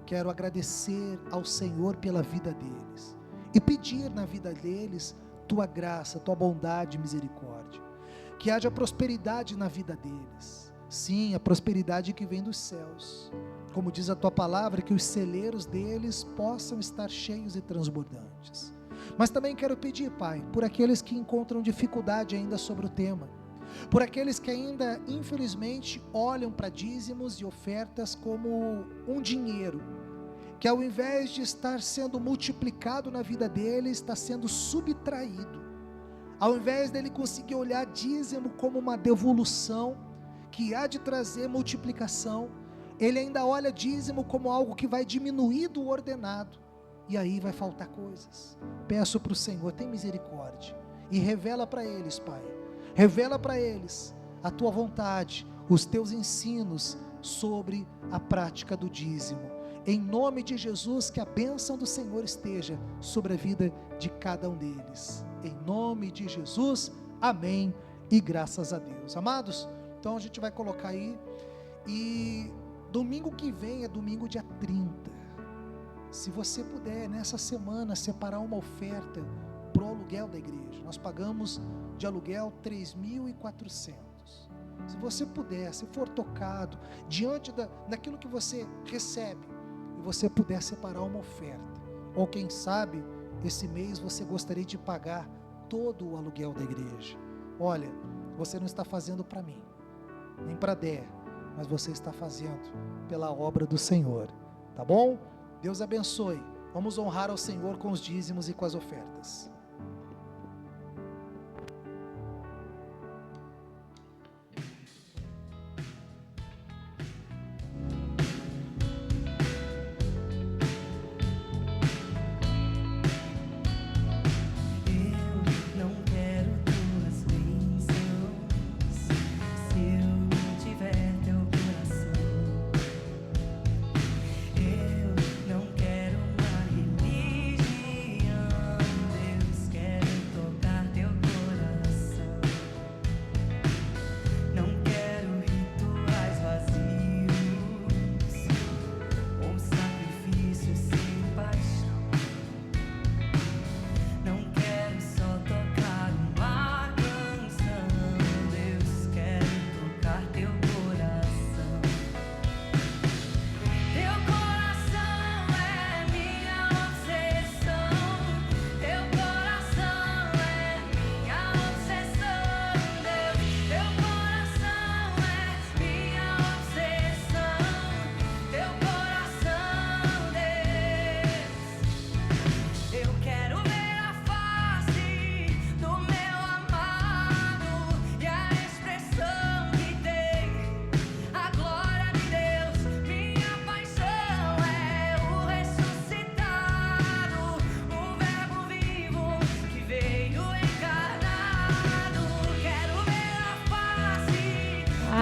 Quero agradecer ao Senhor pela vida deles e pedir na vida deles tua graça, tua bondade e misericórdia. Que haja prosperidade na vida deles. Sim, a prosperidade que vem dos céus. Como diz a tua palavra, que os celeiros deles possam estar cheios e transbordantes. Mas também quero pedir, Pai, por aqueles que encontram dificuldade ainda sobre o tema, por aqueles que ainda, infelizmente, olham para dízimos e ofertas como um dinheiro, que ao invés de estar sendo multiplicado na vida dele, está sendo subtraído. Ao invés dele conseguir olhar dízimo como uma devolução, que há de trazer multiplicação, ele ainda olha dízimo como algo que vai diminuir do ordenado, e aí vai faltar coisas. Peço para o Senhor, tem misericórdia, e revela para eles, Pai, revela para eles a tua vontade, os teus ensinos sobre a prática do dízimo. Em nome de Jesus, que a bênção do Senhor esteja sobre a vida de cada um deles. Em nome de Jesus, amém e graças a Deus. Amados, então a gente vai colocar aí, e domingo que vem é domingo dia 30. Se você puder, nessa semana, separar uma oferta para o aluguel da igreja. Nós pagamos de aluguel 3.400. Se você puder, se for tocado diante daquilo que você recebe, e você puder separar uma oferta, ou quem sabe esse mês você gostaria de pagar todo o aluguel da igreja. Olha, você não está fazendo para mim, nem para Dé, mas você está fazendo pela obra do Senhor, tá bom? Deus abençoe. Vamos honrar ao Senhor com os dízimos e com as ofertas.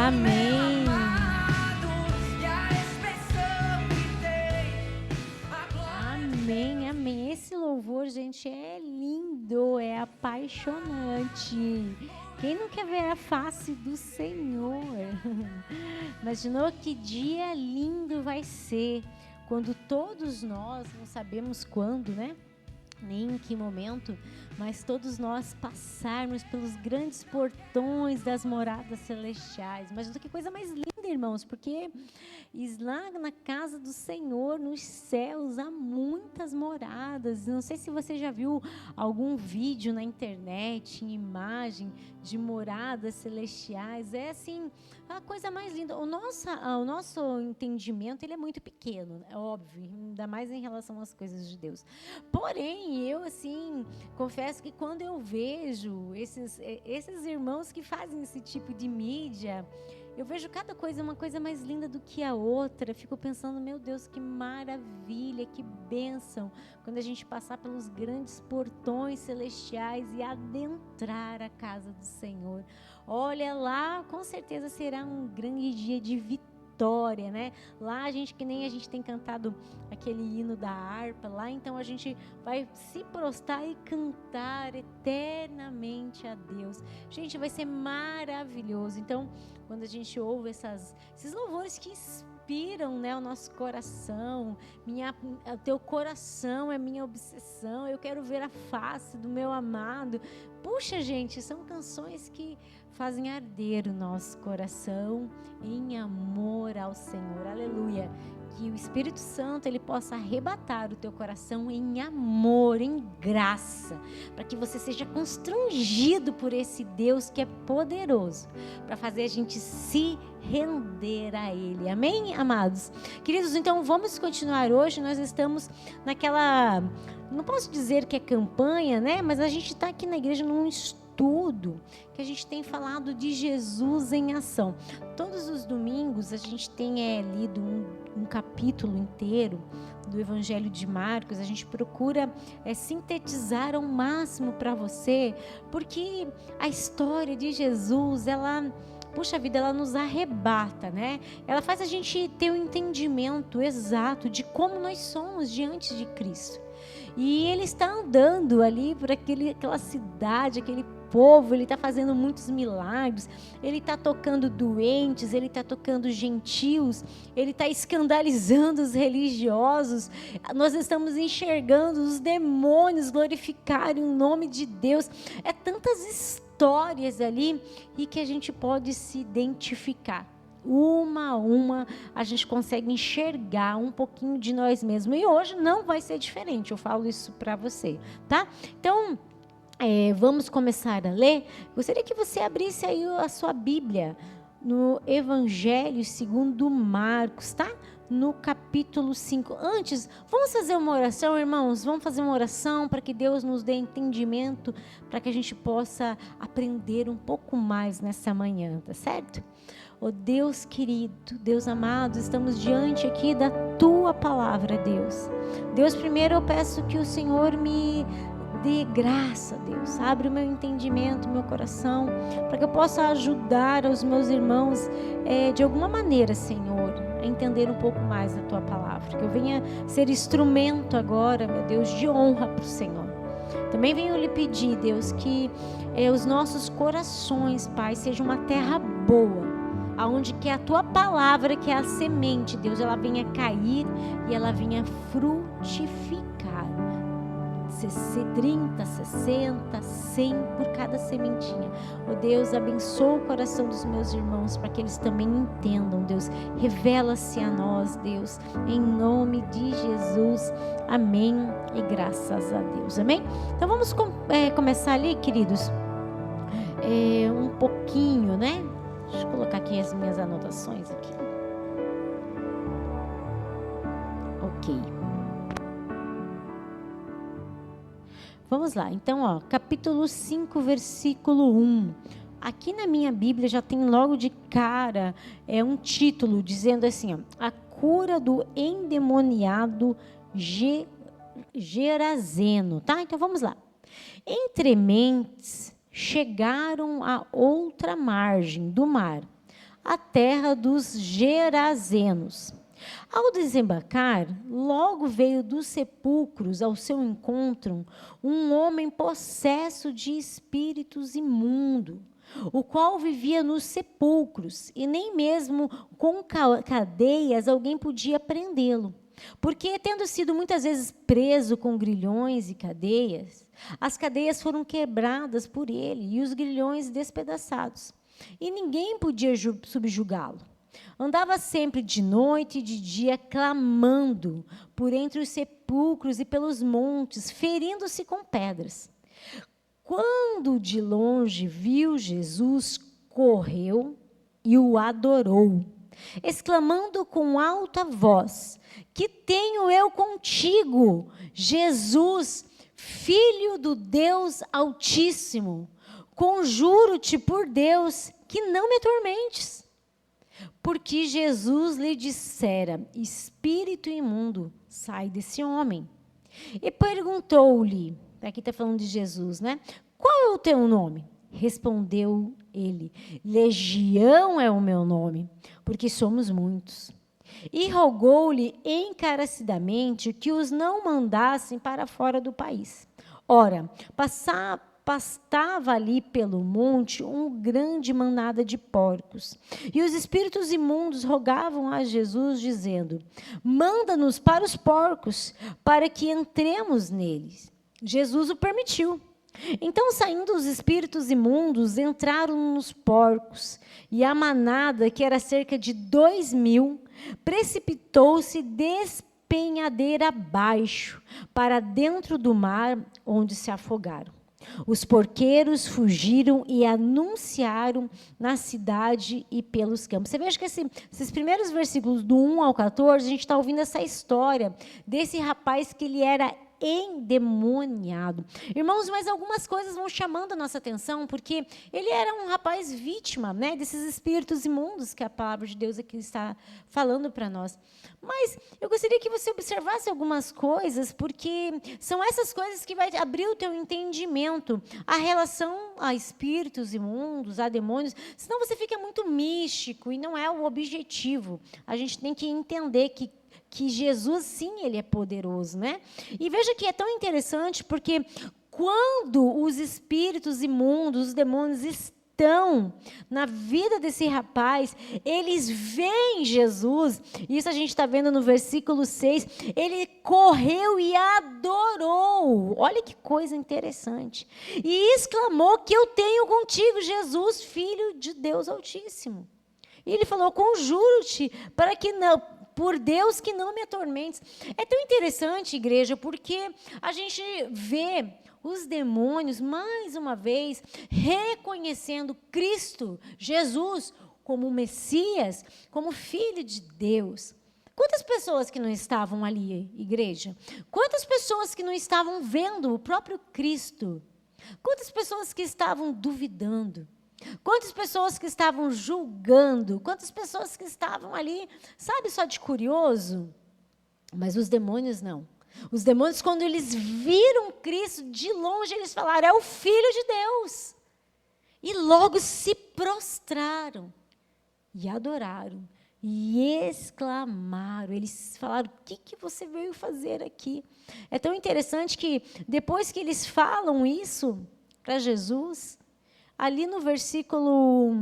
Amém. Amém, amém. Esse louvor, gente, é lindo, é apaixonante. Quem não quer ver a face do Senhor? Imaginou que dia lindo vai ser quando todos nós, não sabemos quando, né? Nem em que momento, mas todos nós passarmos pelos grandes portões das moradas celestiais. Mas que coisa mais linda, irmãos, porque lá na casa do Senhor, nos céus, há muitas moradas. Não sei se você já viu algum vídeo na internet, em imagem de moradas celestiais. É assim, a coisa mais linda. O nosso entendimento, ele é muito pequeno, é óbvio, ainda mais em relação às coisas de Deus. Porém, eu, assim, confesso que quando eu vejo esses irmãos que fazem esse tipo de mídia, Eu vejo cada coisa, uma coisa mais linda do que a outra. Eu fico pensando, meu Deus, que maravilha, que bênção. Quando a gente passar pelos grandes portões celestiais e adentrar a casa do Senhor. Olha lá, com certeza será um grande dia de vitória, né? Lá que nem a gente tem cantado aquele hino da harpa lá, então a gente vai se prostrar e cantar eternamente a Deus. Gente, vai ser maravilhoso. Então, quando a gente ouve esses louvores que inspiram, né, o nosso coração, o teu coração é minha obsessão, eu quero ver a face do meu amado. Puxa, gente, são canções que fazem arder o nosso coração em amor ao Senhor. Aleluia. Que o Espírito Santo, ele possa arrebatar o teu coração em amor, em graça, para que você seja constrangido por esse Deus que é poderoso, para fazer a gente se render a Ele. Amém, amados? Queridos, então vamos continuar hoje. Nós estamos naquela, não posso dizer que é campanha, né? Mas a gente está aqui na igreja num estudo que a gente tem falado de Jesus em ação. Todos os domingos a gente tem lido um capítulo inteiro do Evangelho de Marcos. A gente procura sintetizar ao máximo para você, porque a história de Jesus, puxa vida, ela nos arrebata, né? Ela faz a gente ter um entendimento exato de como nós somos diante de Cristo. E ele está andando ali por aquela cidade, aquele povo, ele está fazendo muitos milagres, ele está tocando doentes, ele está tocando gentios, ele está escandalizando os religiosos. Nós estamos enxergando os demônios glorificarem o nome de Deus. É tantas histórias ali e que a gente pode se identificar. Uma a uma, a gente consegue enxergar um pouquinho de nós mesmos. E hoje não vai ser diferente, eu falo isso para você, tá? Então, vamos começar a ler. Gostaria que você abrisse aí a sua Bíblia no Evangelho segundo Marcos, tá? No capítulo 5. Antes, vamos fazer uma oração, irmãos? Vamos fazer uma oração para que Deus nos dê entendimento, para que a gente possa aprender um pouco mais nessa manhã, tá certo? Oh Deus querido, Deus amado, estamos diante aqui da Tua palavra, Deus. Deus, primeiro eu peço que o Senhor me dê graça, Deus. Abre o meu entendimento, o meu coração, para que eu possa ajudar os meus irmãos de alguma maneira, Senhor, a entender um pouco mais da Tua palavra. Que eu venha ser instrumento agora, meu Deus, de honra para o Senhor. Também venho lhe pedir, Deus, que os nossos corações, Pai, sejam uma terra boa, aonde que a Tua palavra, que é a semente, Deus, ela venha cair e ela venha frutificar. 30, 60, 100 por cada sementinha. Oh Deus, abençoa o coração dos meus irmãos para que eles também entendam, Deus. Revela-se a nós, Deus, em nome de Jesus. Amém e graças a Deus. Amém? Então vamos começar ali, queridos, um pouquinho, né? Deixa eu colocar aqui as minhas anotações aqui. Ok. Vamos lá. Então, capítulo 5, versículo 1. Aqui na minha Bíblia já tem logo de cara um título dizendo assim, a cura do endemoniado Gerazeno, tá? Então vamos lá. Entre mentes chegaram a outra margem do mar, a terra dos Gerazenos. Ao desembarcar, logo veio dos sepulcros ao seu encontro um homem possesso de espíritos imundos, o qual vivia nos sepulcros, e nem mesmo com cadeias alguém podia prendê-lo. Porque, tendo sido muitas vezes preso com grilhões e cadeias, as cadeias foram quebradas por ele e os grilhões despedaçados, e ninguém podia subjugá-lo. Andava sempre de noite e de dia clamando por entre os sepulcros e pelos montes, ferindo-se com pedras. Quando de longe viu Jesus, correu e o adorou, exclamando com alta voz: que tenho eu contigo, Jesus, Filho do Deus Altíssimo? Conjuro-te por Deus que não me atormentes. porque Jesus lhe dissera: espírito imundo, sai desse homem. E perguntou-lhe, aqui está falando de Jesus, né? Qual é o teu nome? Respondeu ele: Legião é o meu nome, porque somos muitos. E rogou-lhe encarecidamente que os não mandassem para fora do país. Ora, pastava ali pelo monte grande manada de porcos. E os espíritos imundos rogavam a Jesus, dizendo: manda-nos para os porcos, para que entremos neles. Jesus o permitiu. Então, saindo os espíritos imundos, entraram nos porcos, e a manada, que era cerca de 2.000, precipitou-se despenhadeira abaixo, para dentro do mar, onde se afogaram. Os porqueiros fugiram e anunciaram na cidade e pelos campos. Você veja que esses primeiros versículos, do 1 ao 14, a gente está ouvindo essa história desse rapaz que ele era endemoniado. Irmãos, mas algumas coisas vão chamando a nossa atenção, porque ele era um rapaz vítima, né, desses espíritos imundos que a palavra de Deus aqui está falando para nós. Mas eu gostaria que você observasse algumas coisas, porque são essas coisas que vai abrir o teu entendimento, a relação a espíritos imundos, a demônios, senão você fica muito místico, e não é o objetivo. A gente tem que entender que Jesus, sim, ele é poderoso, né? E veja que é tão interessante, porque quando os espíritos imundos, os demônios estão na vida desse rapaz, eles veem Jesus, isso a gente está vendo no versículo 6, ele correu e adorou, olha que coisa interessante, e exclamou: que eu tenho contigo, Jesus, Filho de Deus Altíssimo. E ele falou: conjuro-te para que não, por Deus, que não me atormentes. É tão interessante, igreja, porque a gente vê os demônios, mais uma vez, reconhecendo Cristo, Jesus, como Messias, como Filho de Deus. Quantas pessoas que não estavam ali, igreja? Quantas pessoas que não estavam vendo o próprio Cristo? Quantas pessoas que estavam duvidando? Quantas pessoas que estavam julgando? Quantas pessoas que estavam ali, sabe, só de curioso? Mas os demônios não. Os demônios, quando eles viram Cristo de longe, eles falaram: é o Filho de Deus. E logo se prostraram e adoraram e exclamaram. Eles falaram: o que você veio fazer aqui? É tão interessante que depois que eles falam isso para Jesus, ali no versículo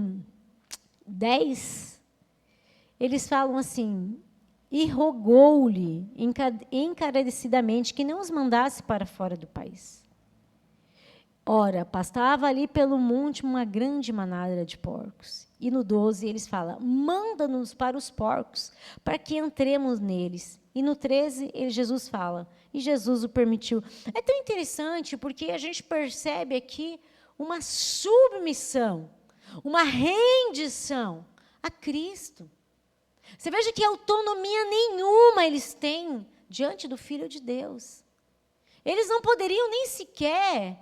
10, eles falam assim: e rogou-lhe encarecidamente que não os mandasse para fora do país. Ora, pastava ali pelo monte uma grande manada de porcos. E no 12 eles falam: manda-nos para os porcos, para que entremos neles. E no 13 Jesus fala, e Jesus o permitiu. É tão interessante, porque a gente percebe aqui uma submissão, uma rendição a Cristo. Você veja que autonomia nenhuma eles têm diante do Filho de Deus. Eles não poderiam nem sequer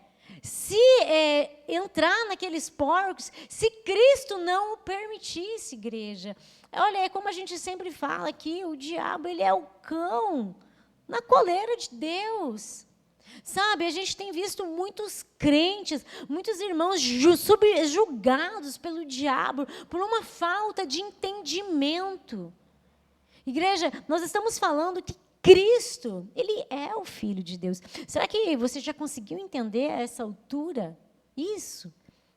entrar naqueles porcos se Cristo não o permitisse, igreja. Olha, é como a gente sempre fala aqui, o diabo, ele é o cão na coleira de Deus. Sabe, a gente tem visto muitos crentes, muitos irmãos subjugados pelo diabo, por uma falta de entendimento. Igreja, nós estamos falando que Cristo, ele é o Filho de Deus. Será que você já conseguiu entender a essa altura isso?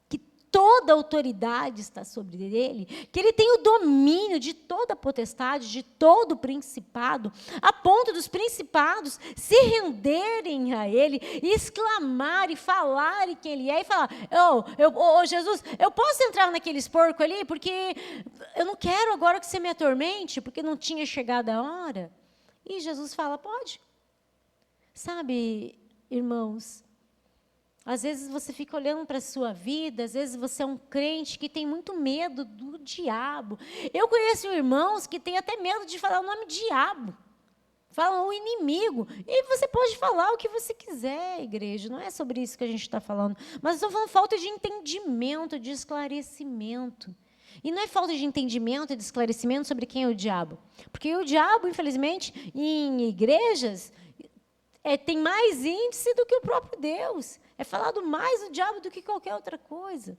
Que toda autoridade está sobre ele, que ele tem o domínio de toda a potestade, de todo o principado, a ponto dos principados se renderem a ele, e exclamar e falarem quem ele é, e falar: Jesus, eu posso entrar naqueles porcos ali, porque eu não quero agora que você me atormente, porque não tinha chegado a hora. E Jesus fala: pode. Sabe, irmãos, às vezes você fica olhando para a sua vida, às vezes você é um crente que tem muito medo do diabo. Eu conheço irmãos que têm até medo de falar o nome diabo. Falam o inimigo. E você pode falar o que você quiser, igreja. Não é sobre isso que a gente está falando. Mas estou falando falta de entendimento, de esclarecimento. E não é falta de entendimento e de esclarecimento sobre quem é o diabo. Porque o diabo, infelizmente, em igrejas, tem mais índice do que o próprio Deus. É falado mais do diabo do que qualquer outra coisa.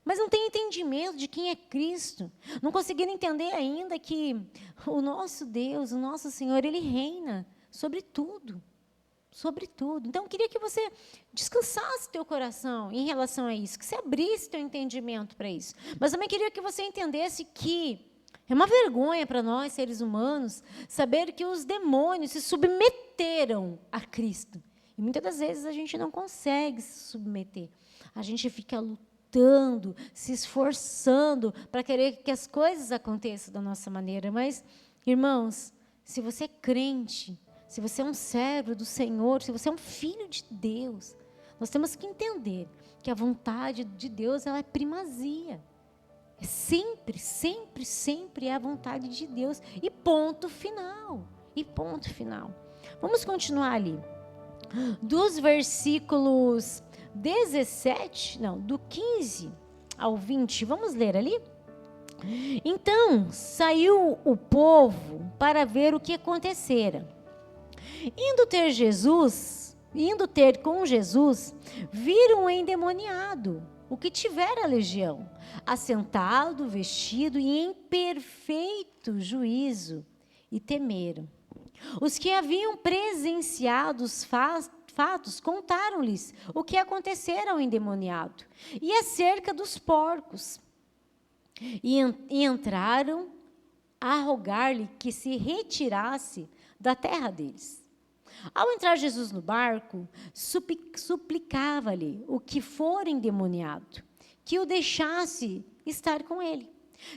Mas não tem entendimento de quem é Cristo. Não conseguiram entender ainda que o nosso Deus, o nosso Senhor, Ele reina sobre tudo. Sobre tudo. Então, eu queria que você descansasse teu coração em relação a isso, que você abrisse teu entendimento para isso. Mas também queria que você entendesse que é uma vergonha para nós, seres humanos, saber que os demônios se submeteram a Cristo. E muitas das vezes a gente não consegue se submeter. A gente fica lutando, se esforçando para querer que as coisas aconteçam da nossa maneira. Mas, irmãos, se você é crente, se você é um servo do Senhor, se você é um filho de Deus, nós temos que entender que a vontade de Deus, ela é primazia. É sempre, sempre, sempre é a vontade de Deus. E ponto final. E ponto final. Vamos continuar ali. Dos versículos 17, não, do 15 ao 20, vamos ler ali? Então, saiu o povo para ver o que acontecera. Indo ter com Jesus, viram o endemoniado, o que tivera a legião, assentado, vestido e em perfeito juízo, e temeram. Os que haviam presenciado os fatos contaram-lhes o que acontecera ao endemoniado e acerca dos porcos. E entraram a rogar-lhe que se retirasse da terra deles. Ao entrar Jesus no barco, suplicava-lhe o que for endemoniado, que o deixasse estar com ele.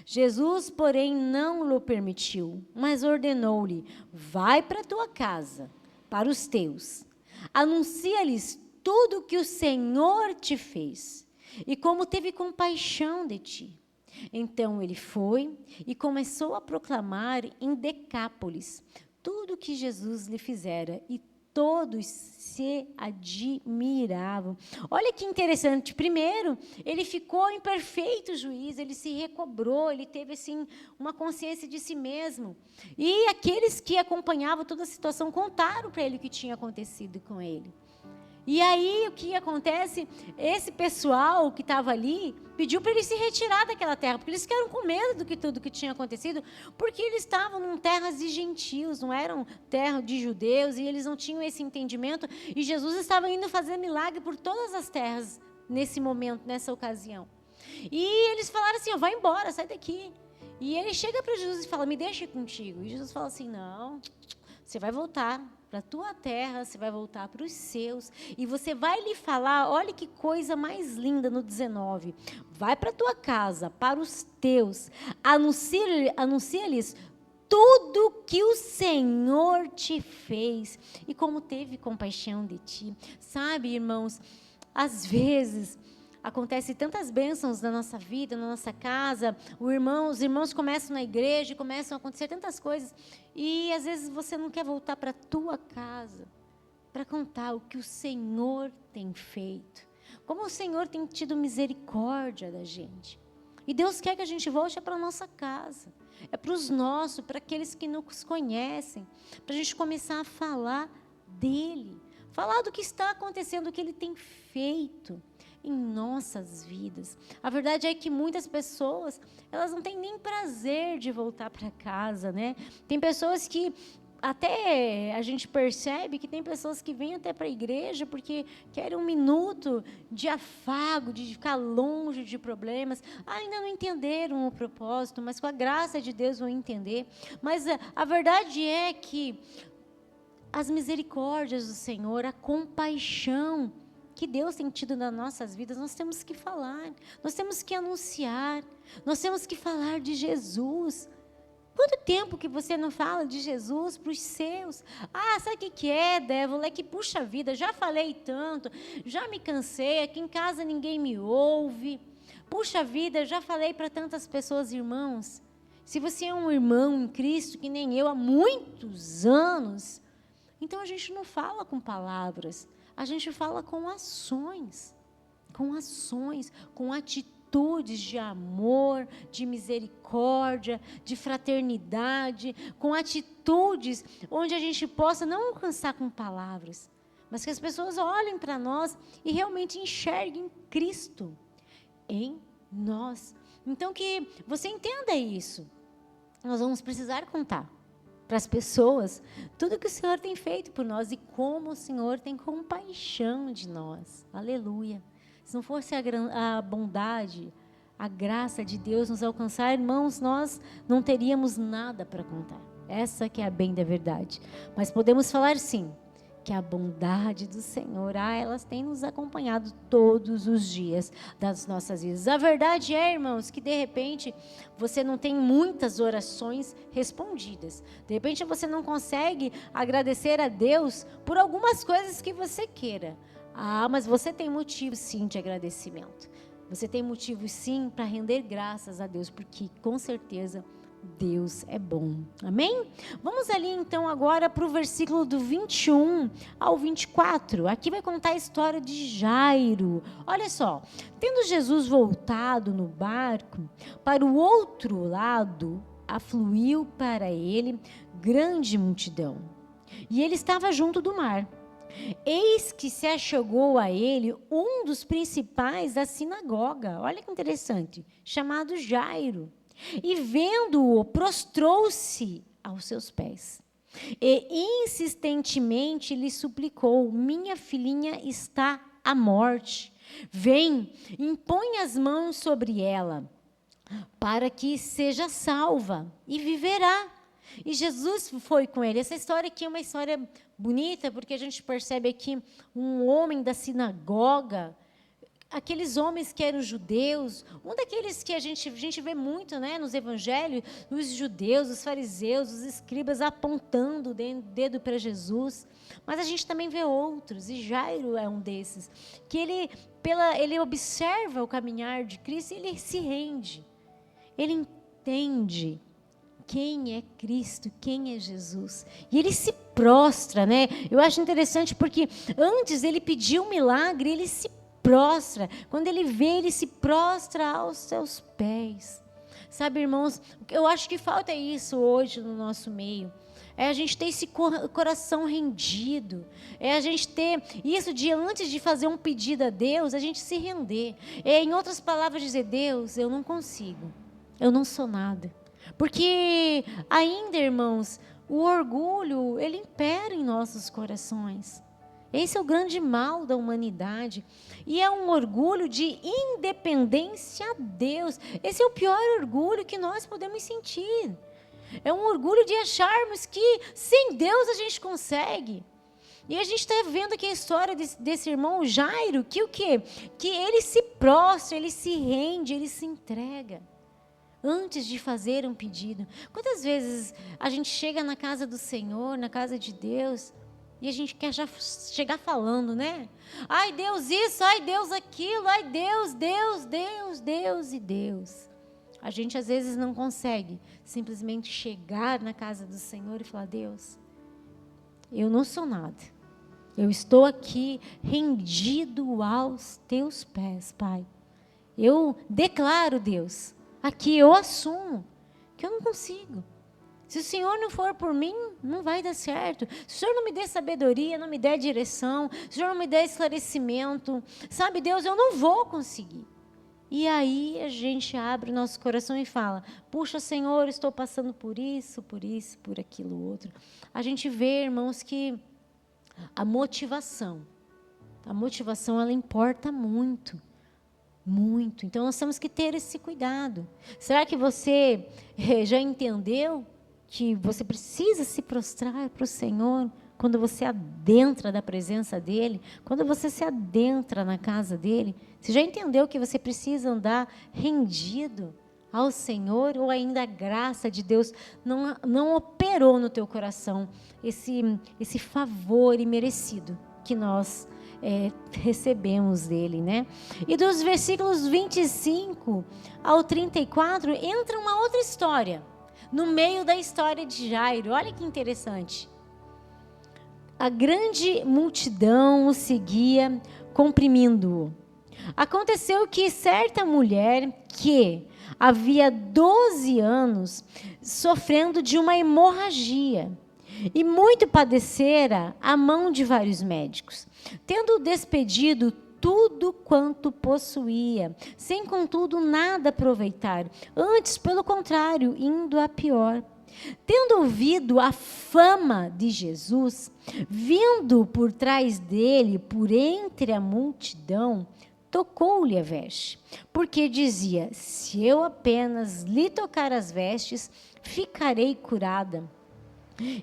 Jesus, porém, não lhe permitiu, mas ordenou-lhe: vai para a tua casa, para os teus, anuncia-lhes tudo o que o Senhor te fez, e como teve compaixão de ti. Então ele foi e começou a proclamar em Decápolis tudo o que Jesus lhe fizera, e todos se admiravam. Olha que interessante. Primeiro, ele ficou em perfeito juízo, ele se recobrou, ele teve assim uma consciência de si mesmo. E aqueles que acompanhavam toda a situação contaram para ele o que tinha acontecido com ele. E aí, o que acontece? Esse pessoal que estava ali pediu para ele se retirar daquela terra, porque eles ficaram com medo de tudo que tinha acontecido, porque eles estavam em terras de gentios, não eram terra de judeus, e eles não tinham esse entendimento, e Jesus estava indo fazer milagre por todas as terras nesse momento, nessa ocasião. E eles falaram assim: vai embora, sai daqui. E ele chega para Jesus e fala: me deixa contigo. E Jesus fala assim: não, você vai voltar para a tua terra, você vai voltar para os seus, e você vai lhe falar, olha que coisa mais linda no 19, vai para a tua casa, para os teus, anuncia-lhes tudo que o Senhor te fez, e como teve compaixão de ti. Sabe, irmãos, às vezes acontece tantas bênçãos na nossa vida, na nossa casa, os irmãos começam na igreja, começam a acontecer tantas coisas, e às vezes você não quer voltar para a tua casa, para contar o que o Senhor tem feito, como o Senhor tem tido misericórdia da gente. E Deus quer que a gente volte para a nossa casa, é para os nossos, para aqueles que nos conhecem, para a gente começar a falar dEle, falar do que está acontecendo, do que Ele tem feito em nossas vidas. A verdade é que muitas pessoas, elas não têm nem prazer de voltar para casa, né? Tem pessoas que até a gente percebe que tem pessoas que vêm até para a igreja porque querem um minuto de afago, de ficar longe de problemas. Ainda não entenderam o propósito, mas com a graça de Deus vão entender. Mas a verdade é que as misericórdias do Senhor, a compaixão que Deus tem tido nas nossas vidas, nós temos que falar, nós temos que anunciar, nós temos que falar de Jesus. Quanto tempo que você não fala de Jesus para os seus? Sabe o que é, Débora? É que, puxa vida, já falei tanto, já me cansei, aqui em casa ninguém me ouve. Puxa vida, já falei para tantas pessoas, irmãos. Se você é um irmão em Cristo, que nem eu, há muitos anos, então a gente não fala com palavras, a gente fala com ações, com atitudes. atitudes de amor, de misericórdia, de fraternidade, com atitudes onde a gente possa não alcançar com palavras, mas que as pessoas olhem para nós e realmente enxerguem Cristo em nós. Então, que você entenda isso. Nós vamos precisar contar para as pessoas tudo que o Senhor tem feito por nós e como o Senhor tem compaixão de nós. Aleluia. Se não fosse a bondade, a graça de Deus nos alcançar, irmãos, nós não teríamos nada para contar. Essa que é a bem da verdade. Mas podemos falar sim, que a bondade do Senhor, elas têm nos acompanhado todos os dias das nossas vidas. A verdade é, irmãos, que de repente você não tem muitas orações respondidas. De repente você não consegue agradecer a Deus por algumas coisas que você queira. Mas você tem motivo sim de agradecimento. Você tem motivo sim para render graças a Deus, porque com certeza Deus é bom. Amém? Vamos ali então agora para o versículo do 21 ao 24. Aqui vai contar a história de Jairo. Olha só. Tendo Jesus voltado no barco para o outro lado, afluiu para ele grande multidão. E ele estava junto do mar. Eis que se achegou a ele um dos principais da sinagoga. Olha que interessante. Chamado Jairo. E vendo-o, prostrou-se aos seus pés. E insistentemente lhe suplicou: minha filhinha está à morte. Vem, impõe as mãos sobre ela, para que seja salva, e viverá. E Jesus foi com ele. Essa história aqui é uma história bonita, porque a gente percebe aqui um homem da sinagoga, aqueles homens que eram judeus, um daqueles que a gente vê muito, né, nos evangelhos, os judeus, os fariseus, os escribas apontando o dedo para Jesus, mas a gente também vê outros, e Jairo é um desses, que ele observa o caminhar de Cristo e ele se rende, ele entende quem é Cristo, quem é Jesus, e ele se prostra, né? Eu acho interessante porque antes ele pediu um milagre, ele se prostra. Quando ele vê, ele se prostra aos seus pés. Sabe, irmãos, eu acho que falta isso hoje no nosso meio. É a gente ter esse coração rendido. É a gente ter isso de antes de fazer um pedido a Deus, a gente se render. É, em outras palavras, dizer: Deus, eu não consigo. Eu não sou nada. Porque ainda, irmãos, o orgulho, ele impera em nossos corações. Esse é o grande mal da humanidade. E é um orgulho de independência a Deus. Esse é o pior orgulho que nós podemos sentir. É um orgulho de acharmos que sem Deus a gente consegue. E a gente está vendo aqui a história desse irmão Jairo, que o quê? Que ele se prostra, ele se rende, ele se entrega. Antes de fazer um pedido. Quantas vezes a gente chega na casa do Senhor, na casa de Deus, e a gente quer já chegar falando, né? Ai, Deus isso, ai, Deus aquilo, ai, Deus, Deus, Deus, Deus e Deus. A gente às vezes não consegue simplesmente chegar na casa do Senhor e falar: Deus, eu não sou nada. Eu estou aqui rendido aos teus pés, Pai. Eu declaro, Deus, aqui eu assumo que eu não consigo. Se o Senhor não for por mim, não vai dar certo. Se o Senhor não me der sabedoria, não me der direção, se o Senhor não me der esclarecimento, sabe, Deus, eu não vou conseguir. E aí a gente abre o nosso coração e fala: puxa, Senhor, estou passando por isso, por aquilo outro. A gente vê, irmãos, que a motivação ela importa muito. Muito. Então nós temos que ter esse cuidado. Será que você já entendeu que você precisa se prostrar para o Senhor quando você adentra da presença dEle, quando você se adentra na casa dEle? Você já entendeu que você precisa andar rendido ao Senhor, ou ainda a graça de Deus não operou no teu coração esse favor imerecido que nós recebemos dele, né? E dos versículos 25 ao 34 entra uma outra história no meio da história de Jairo. Olha que interessante. A grande multidão o seguia, comprimindo-o, Aconteceu que certa mulher que havia 12 anos sofrendo de uma hemorragia e muito padecera a mão de vários médicos, tendo despedido tudo quanto possuía, sem contudo nada aproveitar, antes, pelo contrário, indo a pior. Tendo ouvido a fama de Jesus, vindo por trás dele, por entre a multidão, tocou-lhe a veste, porque dizia: se eu apenas lhe tocar as vestes, ficarei curada.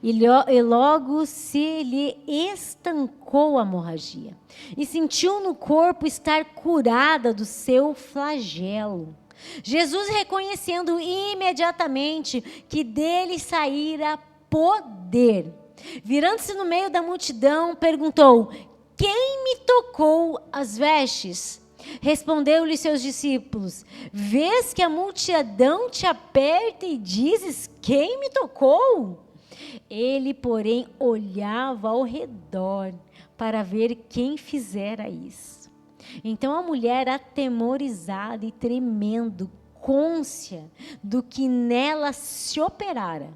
E logo se lhe estancou a hemorragia, e sentiu no corpo estar curada do seu flagelo. Jesus, reconhecendo imediatamente que dele saíra poder, virando-se no meio da multidão, perguntou: quem me tocou as vestes? Respondeu-lhe seus discípulos: vês que a multidão te aperta e dizes: quem me tocou? Ele, porém, olhava ao redor para ver quem fizera isso. Então a mulher, atemorizada e tremendo, cônscia do que nela se operara,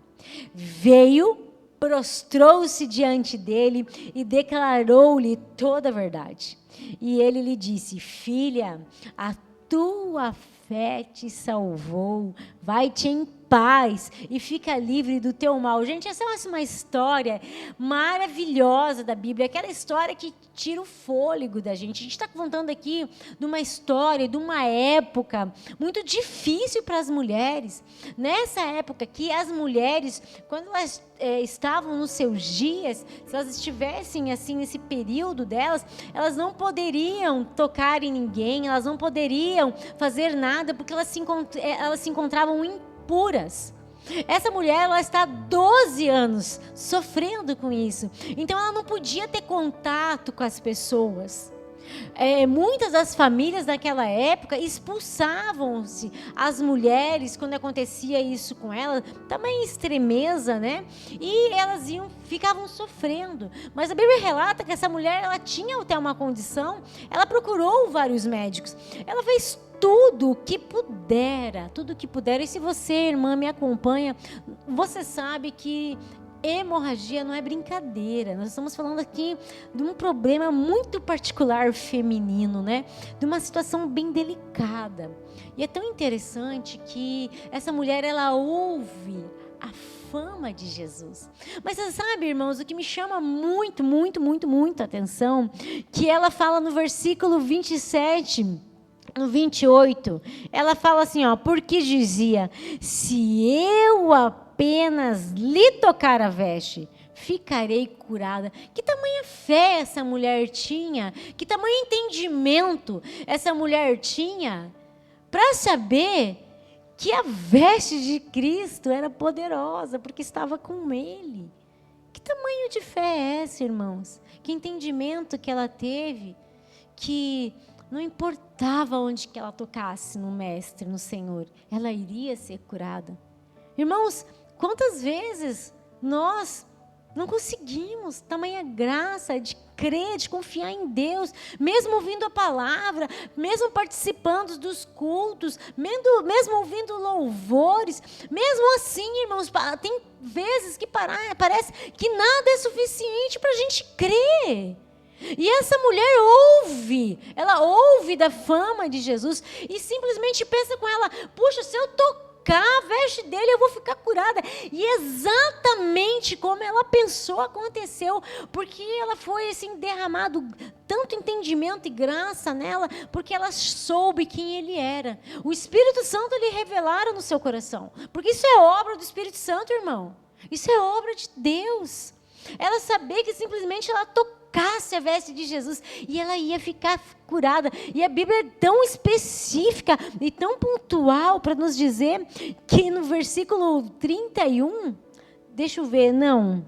veio, prostrou-se diante dele e declarou-lhe toda a verdade. E ele lhe disse: filha, a tua fé te salvou, vai-te em paz e fica livre do teu mal. Gente, essa é uma história maravilhosa da Bíblia, aquela história que tira o fôlego da gente. A gente está contando aqui de uma história, de uma época muito difícil para as mulheres. Nessa época aqui, as mulheres, quando elas estavam nos seus dias, se elas estivessem assim nesse período delas, elas não poderiam tocar em ninguém, elas não poderiam fazer nada, porque elas se encontravam impuras. Essa mulher, ela está há 12 anos sofrendo com isso. Então, ela não podia ter contato com as pessoas. Muitas das famílias daquela época expulsavam-se as mulheres quando acontecia isso com elas, também extremeza, né? E elas ficavam sofrendo. Mas a Bíblia relata que essa mulher, ela tinha até uma condição, ela procurou vários médicos, ela fez tudo o que pudera, e se você, irmã, me acompanha, você sabe que hemorragia não é brincadeira. Nós estamos falando aqui de um problema muito particular feminino, né? De uma situação bem delicada. E é tão interessante que essa mulher, ela ouve a fama de Jesus. Mas você sabe, irmãos, o que me chama muito a atenção, que ela fala no versículo 27, no 28, ela fala assim, porque dizia: se eu apenas lhe tocar a veste, ficarei curada. Que tamanha fé essa mulher tinha, que tamanho entendimento essa mulher tinha para saber que a veste de Cristo era poderosa, porque estava com ele. Que tamanho de fé é essa, irmãos? Que entendimento que ela teve, que não importava onde que ela tocasse no Mestre, no Senhor, ela iria ser curada. Irmãos, quantas vezes nós não conseguimos tamanha graça de crer, de confiar em Deus, mesmo ouvindo a palavra, mesmo participando dos cultos, mesmo ouvindo louvores, mesmo assim, irmãos, tem vezes que parece que nada é suficiente para a gente crer. E essa mulher ela ouve da fama de Jesus e simplesmente pensa com ela: puxa, se eu tocar a veste dele, eu vou ficar curada. E exatamente como ela pensou, aconteceu, porque ela foi assim, derramado tanto entendimento e graça nela, porque ela soube quem ele era. O Espírito Santo lhe revelara no seu coração, porque isso é obra do Espírito Santo, irmão. Isso é obra de Deus. Ela sabia que simplesmente ela tocasse a veste de Jesus e ela ia ficar curada. E a Bíblia é tão específica e tão pontual para nos dizer que no versículo 31, deixa eu ver, não.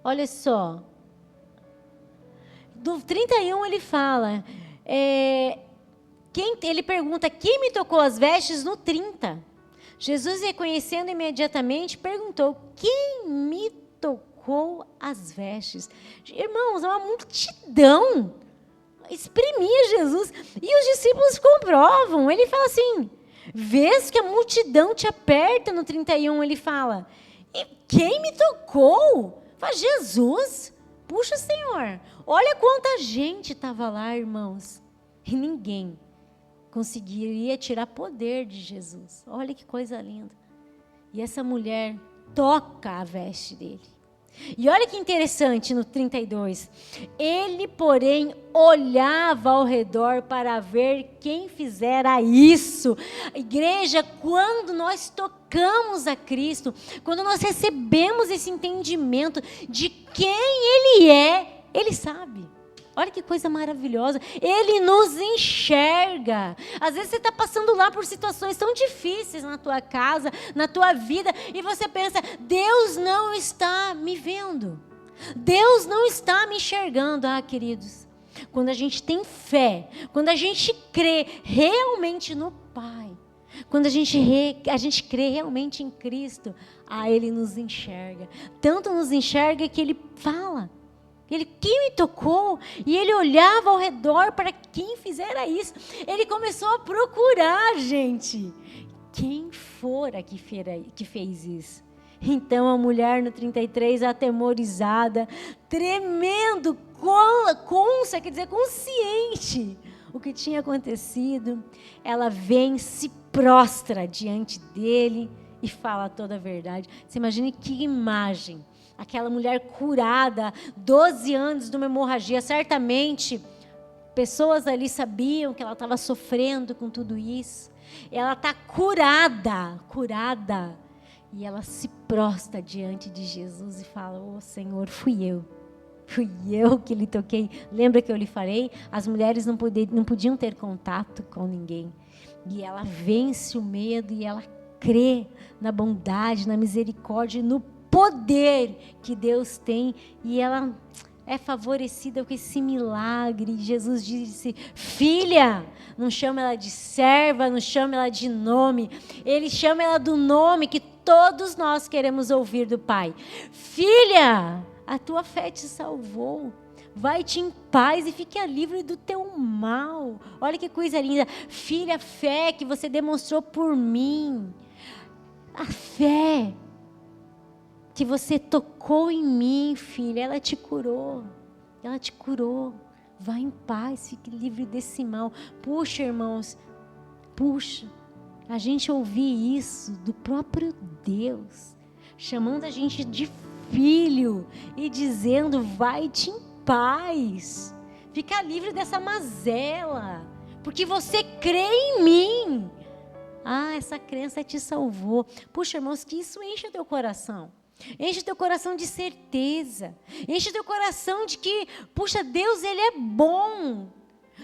Olha só. Do 31 ele fala, ele pergunta: quem me tocou as vestes? No 30. Jesus, reconhecendo imediatamente, perguntou: quem me tocou? tocou as vestes. Irmãos, é uma multidão exprimia Jesus. E os discípulos comprovam. Ele fala assim, vês que a multidão te aperta, no 31 ele fala, e quem me tocou? Fala, Jesus. Puxa, Senhor, olha quanta gente estava lá, irmãos. E ninguém conseguiria tirar poder de Jesus. Olha que coisa linda. E essa mulher toca a veste dele. E olha que interessante no 32. Ele, porém, olhava ao redor para ver quem fizera isso. Igreja, quando nós tocamos a Cristo, quando nós recebemos esse entendimento de quem Ele é, Ele sabe. Olha que coisa maravilhosa. Ele nos enxerga. Às vezes você está passando lá por situações tão difíceis na tua casa, na tua vida, e você pensa, Deus não está me vendo. Deus não está me enxergando. Ah, queridos, quando a gente tem fé, quando a gente crê realmente no Pai, quando a gente crê realmente em Cristo, Ele nos enxerga. Tanto nos enxerga que Ele fala. Ele, quem me tocou? E ele olhava ao redor para quem fizera isso. Ele começou a procurar, gente. Quem fora que fez isso? Então a mulher no 33, atemorizada, tremendo, consciente o que tinha acontecido, ela vem, se prostra diante dele e fala toda a verdade. Você imagina que imagem. Aquela mulher curada, 12 anos de uma hemorragia, certamente pessoas ali sabiam que ela estava sofrendo com tudo isso. Ela está curada. E ela se prostra diante de Jesus e fala, Senhor, fui eu que lhe toquei. Lembra que eu lhe falei? As mulheres não podiam ter contato com ninguém. E ela vence o medo e ela crê na bondade, na misericórdia, no poder que Deus tem, e ela é favorecida com esse milagre. Jesus disse, filha, não chama ela de serva, não chama ela de nome, ele chama ela do nome que todos nós queremos ouvir do Pai. Filha, a tua fé te salvou, vai-te em paz e fique livre do teu mal. Olha que coisa linda. Filha, a fé que você demonstrou por mim, a fé que você tocou em mim, filha, ela te curou, vai em paz, fique livre desse mal. Puxa, irmãos, a gente ouvir isso do próprio Deus, chamando a gente de filho e dizendo, vai-te em paz, fica livre dessa mazela, porque você crê em mim. Essa crença te salvou. Puxa, irmãos, que isso enche o teu coração. Enche teu coração de certeza. Enche teu coração de que, puxa, Deus, Ele é bom.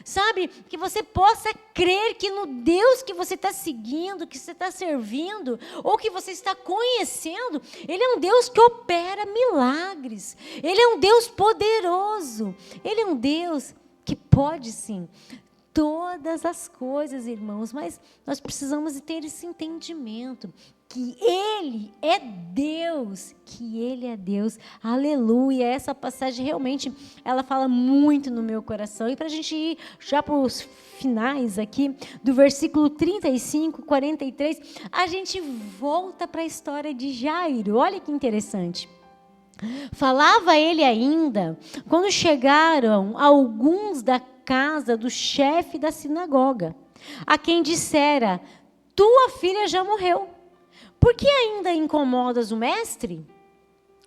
Sabe? Que você possa crer que no Deus que você está seguindo, que você está servindo, ou que você está conhecendo, Ele é um Deus que opera milagres. Ele é um Deus poderoso. Ele é um Deus que pode, sim, todas as coisas, irmãos, mas nós precisamos ter esse entendimento que Ele é Deus, aleluia. Essa passagem realmente, ela fala muito no meu coração, e para a gente ir já para os finais aqui, do versículo 35, 43, a gente volta para a história de Jairo. Olha que interessante. Falava ele ainda, quando chegaram alguns da casa do chefe da sinagoga, a quem dissera, tua filha já morreu, por que ainda incomodas o mestre?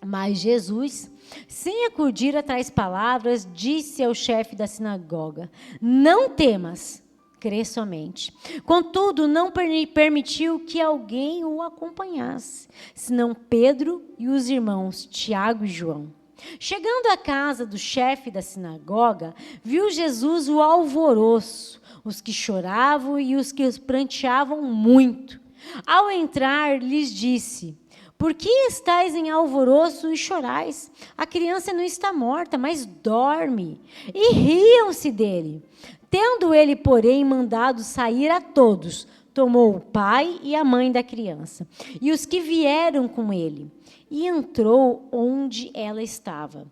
Mas Jesus, sem acudir a tais palavras, disse ao chefe da sinagoga, não temas, crê somente. Contudo, não permitiu que alguém o acompanhasse, senão Pedro e os irmãos Tiago e João. Chegando à casa do chefe da sinagoga, viu Jesus o alvoroço, os que choravam e os que pranteavam muito. Ao entrar, lhes disse, por que estáis em alvoroço e chorais? A criança não está morta, mas dorme. E riam-se dele. Tendo ele, porém, mandado sair a todos, tomou o pai e a mãe da criança, e os que vieram com ele, e entrou onde ela estava.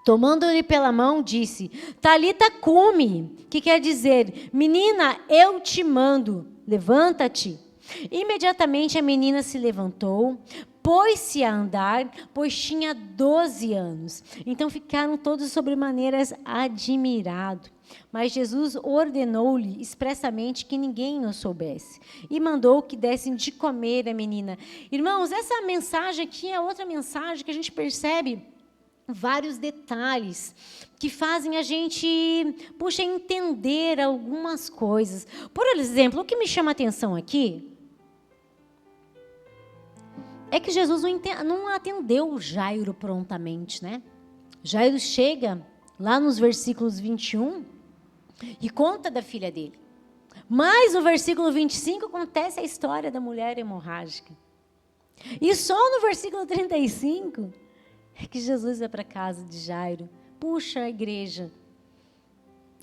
Tomando-lhe pela mão, disse: Talita cumi, que quer dizer: menina, eu te mando, levanta-te. Imediatamente a menina se levantou, pôs-se a andar, pois tinha 12 anos. Então ficaram todos sobremaneiras admirados. Mas Jesus ordenou-lhe expressamente que ninguém o soubesse, e mandou que dessem de comer à menina. Irmãos, essa mensagem aqui é outra mensagem que a gente percebe vários detalhes que fazem a gente, entender algumas coisas. Por exemplo, o que me chama a atenção aqui é que Jesus não atendeu Jairo prontamente, né? Jairo chega lá nos versículos 21 e conta da filha dele. Mas no versículo 25 acontece a história da mulher hemorrágica. E só no versículo 35 é que Jesus vai para a casa de Jairo. Puxa, a igreja.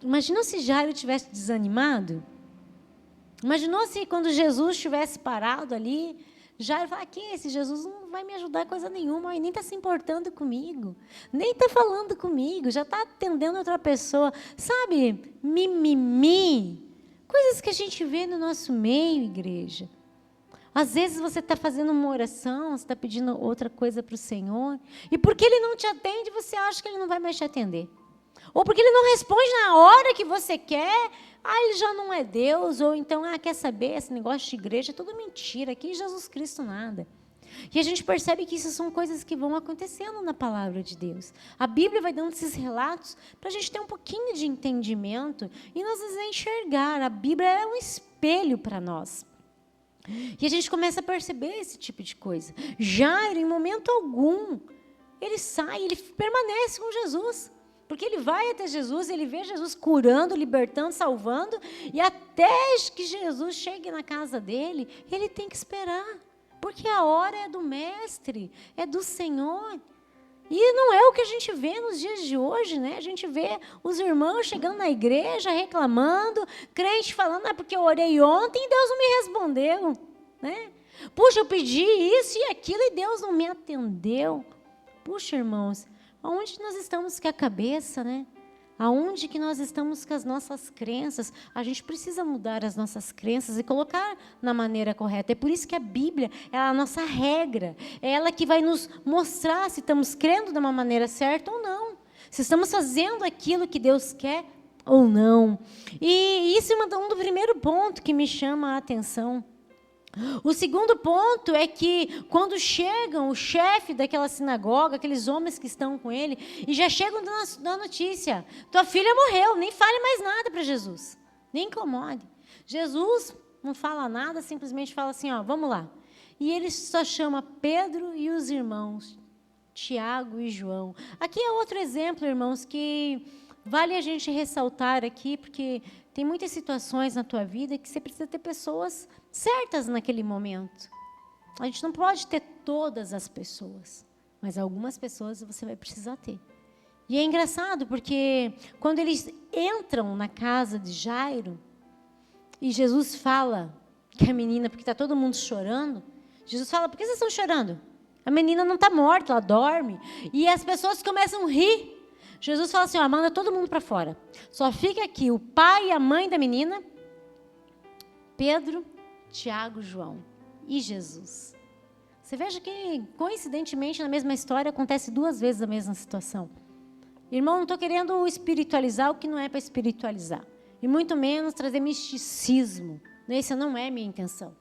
Imaginou se Jairo tivesse desanimado? Imaginou se quando Jesus tivesse parado ali, Jairo fala, que esse Jesus não vai me ajudar em coisa nenhuma, nem está se importando comigo, nem está falando comigo, já está atendendo outra pessoa. Sabe, mimimi, coisas que a gente vê no nosso meio, igreja. Às vezes você está fazendo uma oração, você está pedindo outra coisa para o Senhor, e porque Ele não te atende, você acha que Ele não vai mais te atender. Ou porque Ele não responde na hora que você quer, Ele já não é Deus, ou então, quer saber, esse negócio de igreja é tudo mentira, aqui Jesus Cristo nada. E a gente percebe que isso são coisas que vão acontecendo na palavra de Deus. A Bíblia vai dando esses relatos para a gente ter um pouquinho de entendimento e nós vezes enxergar. A Bíblia é um espelho para nós. E a gente começa a perceber esse tipo de coisa. Jairo, em momento algum, ele sai, ele permanece com Jesus. Porque ele vai até Jesus, ele vê Jesus curando, libertando, salvando, e até que Jesus chegue na casa dele, ele tem que esperar. Porque a hora é do Mestre, é do Senhor. E não é o que a gente vê nos dias de hoje, né? A gente vê os irmãos chegando na igreja, reclamando, crente falando, porque eu orei ontem e Deus não me respondeu, né? Puxa, eu pedi isso e aquilo e Deus não me atendeu. Puxa, irmãos, aonde nós estamos com a cabeça, né? Aonde que nós estamos com as nossas crenças? A gente precisa mudar as nossas crenças e colocar na maneira correta. É por isso que a Bíblia é a nossa regra. É ela que vai nos mostrar se estamos crendo de uma maneira certa ou não. Se estamos fazendo aquilo que Deus quer ou não. E isso é um do primeiro ponto que me chama a atenção. O segundo ponto é que quando chegam o chefe daquela sinagoga, aqueles homens que estão com ele, e já chegam dando notícia, tua filha morreu, nem fale mais nada para Jesus, nem incomode. Jesus não fala nada, simplesmente fala assim, vamos lá. E ele só chama Pedro e os irmãos, Tiago e João. Aqui é outro exemplo, irmãos, que vale a gente ressaltar aqui, porque tem muitas situações na tua vida que você precisa ter pessoas certas naquele momento. A gente não pode ter todas as pessoas, mas algumas pessoas você vai precisar ter. E é engraçado, porque quando eles entram na casa de Jairo, e Jesus fala que a menina, porque está todo mundo chorando, Jesus fala, por que vocês estão chorando? A menina não está morta, ela dorme. E as pessoas começam a rir. Jesus fala assim, manda todo mundo para fora. Só fica aqui o pai e a mãe da menina, Pedro, Tiago, João e Jesus. Você veja que, coincidentemente, na mesma história, acontece 2 vezes a mesma situação. Irmão, não estou querendo espiritualizar o que não é para espiritualizar. E muito menos trazer misticismo. Essa não é a minha intenção.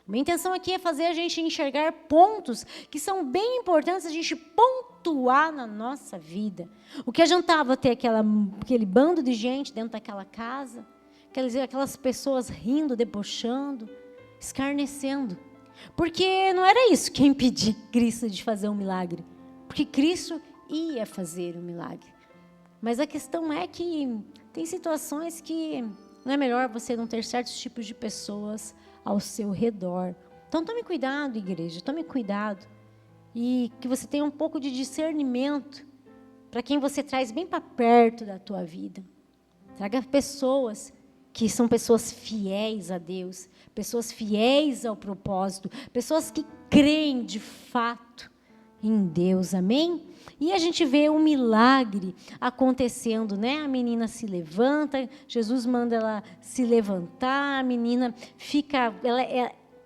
Minha intenção aqui é fazer a gente enxergar pontos que são bem importantes a gente pontuar na nossa vida. O que adiantava ter aquele bando de gente dentro daquela casa, aquelas pessoas rindo, debochando, escarnecendo. Porque não era isso que impedia Cristo de fazer um milagre. Porque Cristo ia fazer um milagre. Mas a questão é que tem situações que não é melhor você não ter certos tipos de pessoas ao seu redor. Então, tome cuidado, igreja, tome cuidado. E que você tenha um pouco de discernimento para quem você traz bem para perto da tua vida. Traga pessoas que são pessoas fiéis a Deus, pessoas fiéis ao propósito, pessoas que creem de fato em Deus, amém? E a gente vê um milagre acontecendo, né? A menina se levanta, Jesus manda ela se levantar, a menina fica,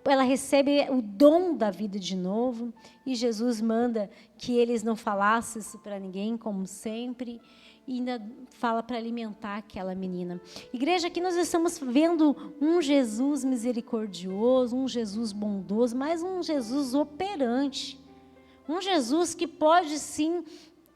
ela recebe o dom da vida de novo, e Jesus manda que eles não falassem isso para ninguém, como sempre, e ainda fala para alimentar aquela menina. Igreja, aqui nós estamos vendo um Jesus misericordioso, um Jesus bondoso, mas um Jesus operante. Um Jesus que pode, sim,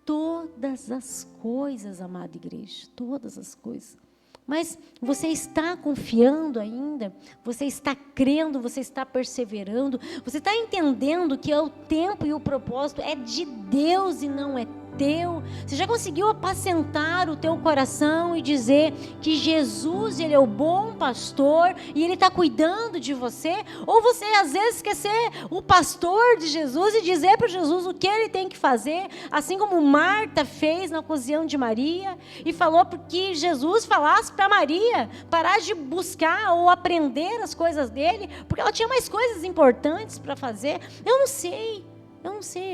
todas as coisas, amada igreja, todas as coisas. Mas você está confiando ainda? Você está crendo? Você está perseverando? Você está entendendo que o tempo e o propósito é de Deus e não é teu? Você já conseguiu apacentar o teu coração e dizer que Jesus, Ele é o bom pastor e Ele está cuidando de você? Ou você às vezes quer ser o pastor de Jesus e dizer para Jesus o que Ele tem que fazer, assim como Marta fez na ocasião de Maria, e falou que Jesus falasse para Maria parar de buscar ou aprender as coisas dele, porque ela tinha mais coisas importantes para fazer. Eu não sei,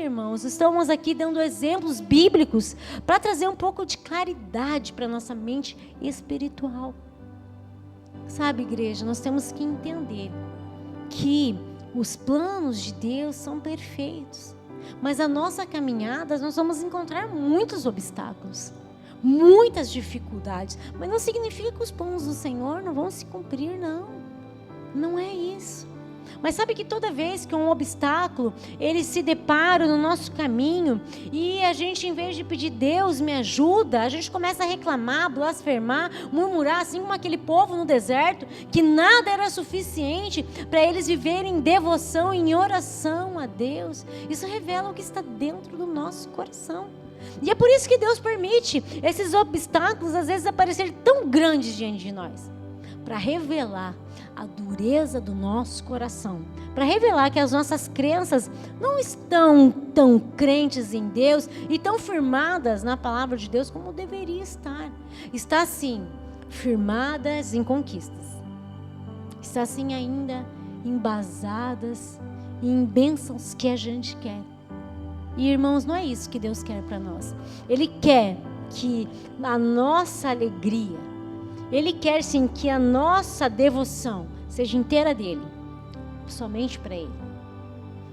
irmãos. Estamos aqui dando exemplos bíblicos para trazer um pouco de claridade para a nossa mente espiritual. Sabe, igreja, nós temos que entender que os planos de Deus são perfeitos, mas a nossa caminhada, nós vamos encontrar muitos obstáculos, muitas dificuldades, mas não significa que os planos do Senhor não vão se cumprir, não é isso. Mas sabe que toda vez que um obstáculo, ele se depara no nosso caminho, e a gente, em vez de pedir Deus me ajuda, a gente começa a reclamar, blasfemar, murmurar, assim como aquele povo no deserto, que nada era suficiente para eles viverem em devoção, em oração a Deus. Isso revela o que está dentro do nosso coração. E é por isso que Deus permite esses obstáculos, às vezes, aparecerem tão grandes diante de nós, para revelar a dureza do nosso coração, para revelar que as nossas crenças não estão tão crentes em Deus e tão firmadas na palavra de Deus como deveria estar. Está sim firmadas em conquistas, está sim ainda embasadas em bênçãos que a gente quer. E, irmãos, não é isso que Deus quer para nós. Ele quer que a nossa alegria, Ele quer sim que a nossa devoção seja inteira dele, somente para Ele.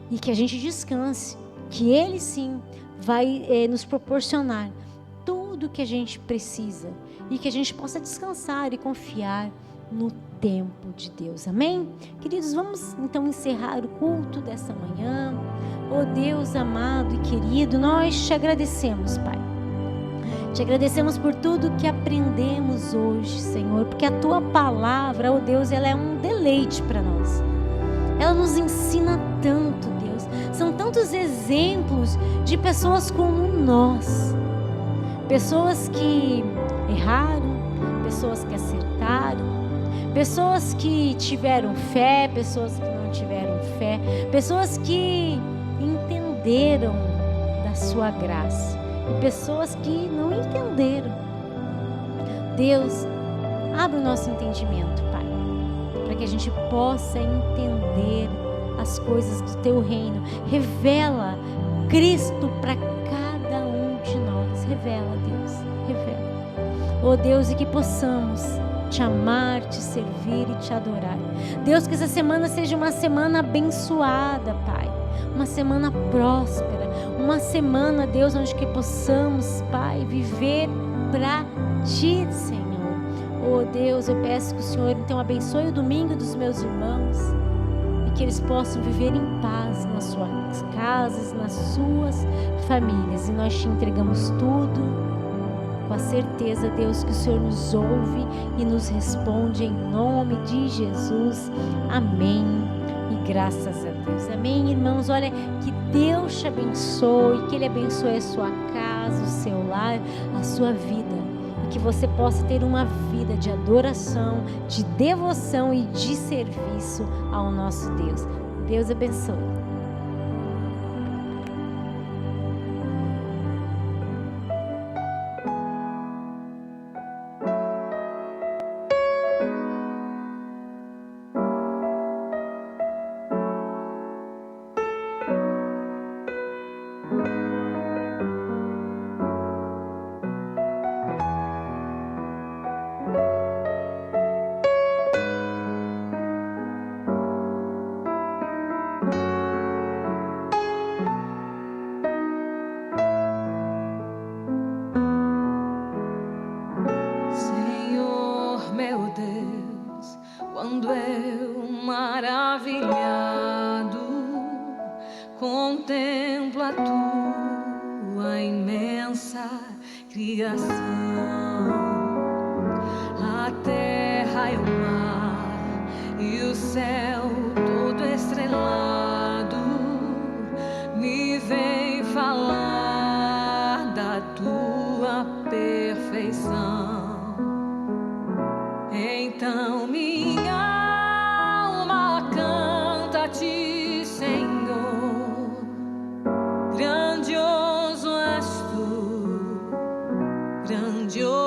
E que a gente descanse, que Ele sim vai nos proporcionar tudo o que a gente precisa, e que a gente possa descansar e confiar no tempo de Deus. Amém? Queridos, vamos então encerrar o culto dessa manhã. Oh Deus amado e querido, nós te agradecemos, Pai. Te agradecemos por tudo que aprendemos hoje, Senhor, porque a Tua palavra, oh Deus, ela é um deleite para nós. Ela nos ensina tanto, Deus. São tantos exemplos de pessoas como nós. Pessoas que erraram, pessoas que acertaram, pessoas que tiveram fé, pessoas que não tiveram fé, pessoas que entenderam da Sua graça e pessoas que não entenderam. Deus, abre o nosso entendimento, Pai, para que a gente possa entender as coisas do Teu reino. Revela Cristo para cada um de nós. Revela, Deus, revela. Oh Deus, e que possamos Te amar, Te servir e Te adorar. Deus, que essa semana seja uma semana abençoada, Pai. Uma semana próspera, uma semana, Deus, onde que possamos, Pai, viver para Ti, Senhor. Oh Deus, eu peço que o Senhor então abençoe o domingo dos meus irmãos e que eles possam viver em paz nas suas casas, nas suas famílias. E nós Te entregamos tudo com a certeza, Deus, que o Senhor nos ouve e nos responde em nome de Jesus. Amém. E graças a Deus. Amém, irmãos? Olha, que Deus te abençoe, que Ele abençoe a sua casa, o seu lar, a sua vida. E que você possa ter uma vida de adoração, de devoção e de serviço ao nosso Deus. Deus abençoe. contemplo a tua imensa criação, a terra e o mar e o céu todo estrelado me vem falar da tua perfeição. Então minha alma canta a ti, Senhor. Grandioso és tu, grandioso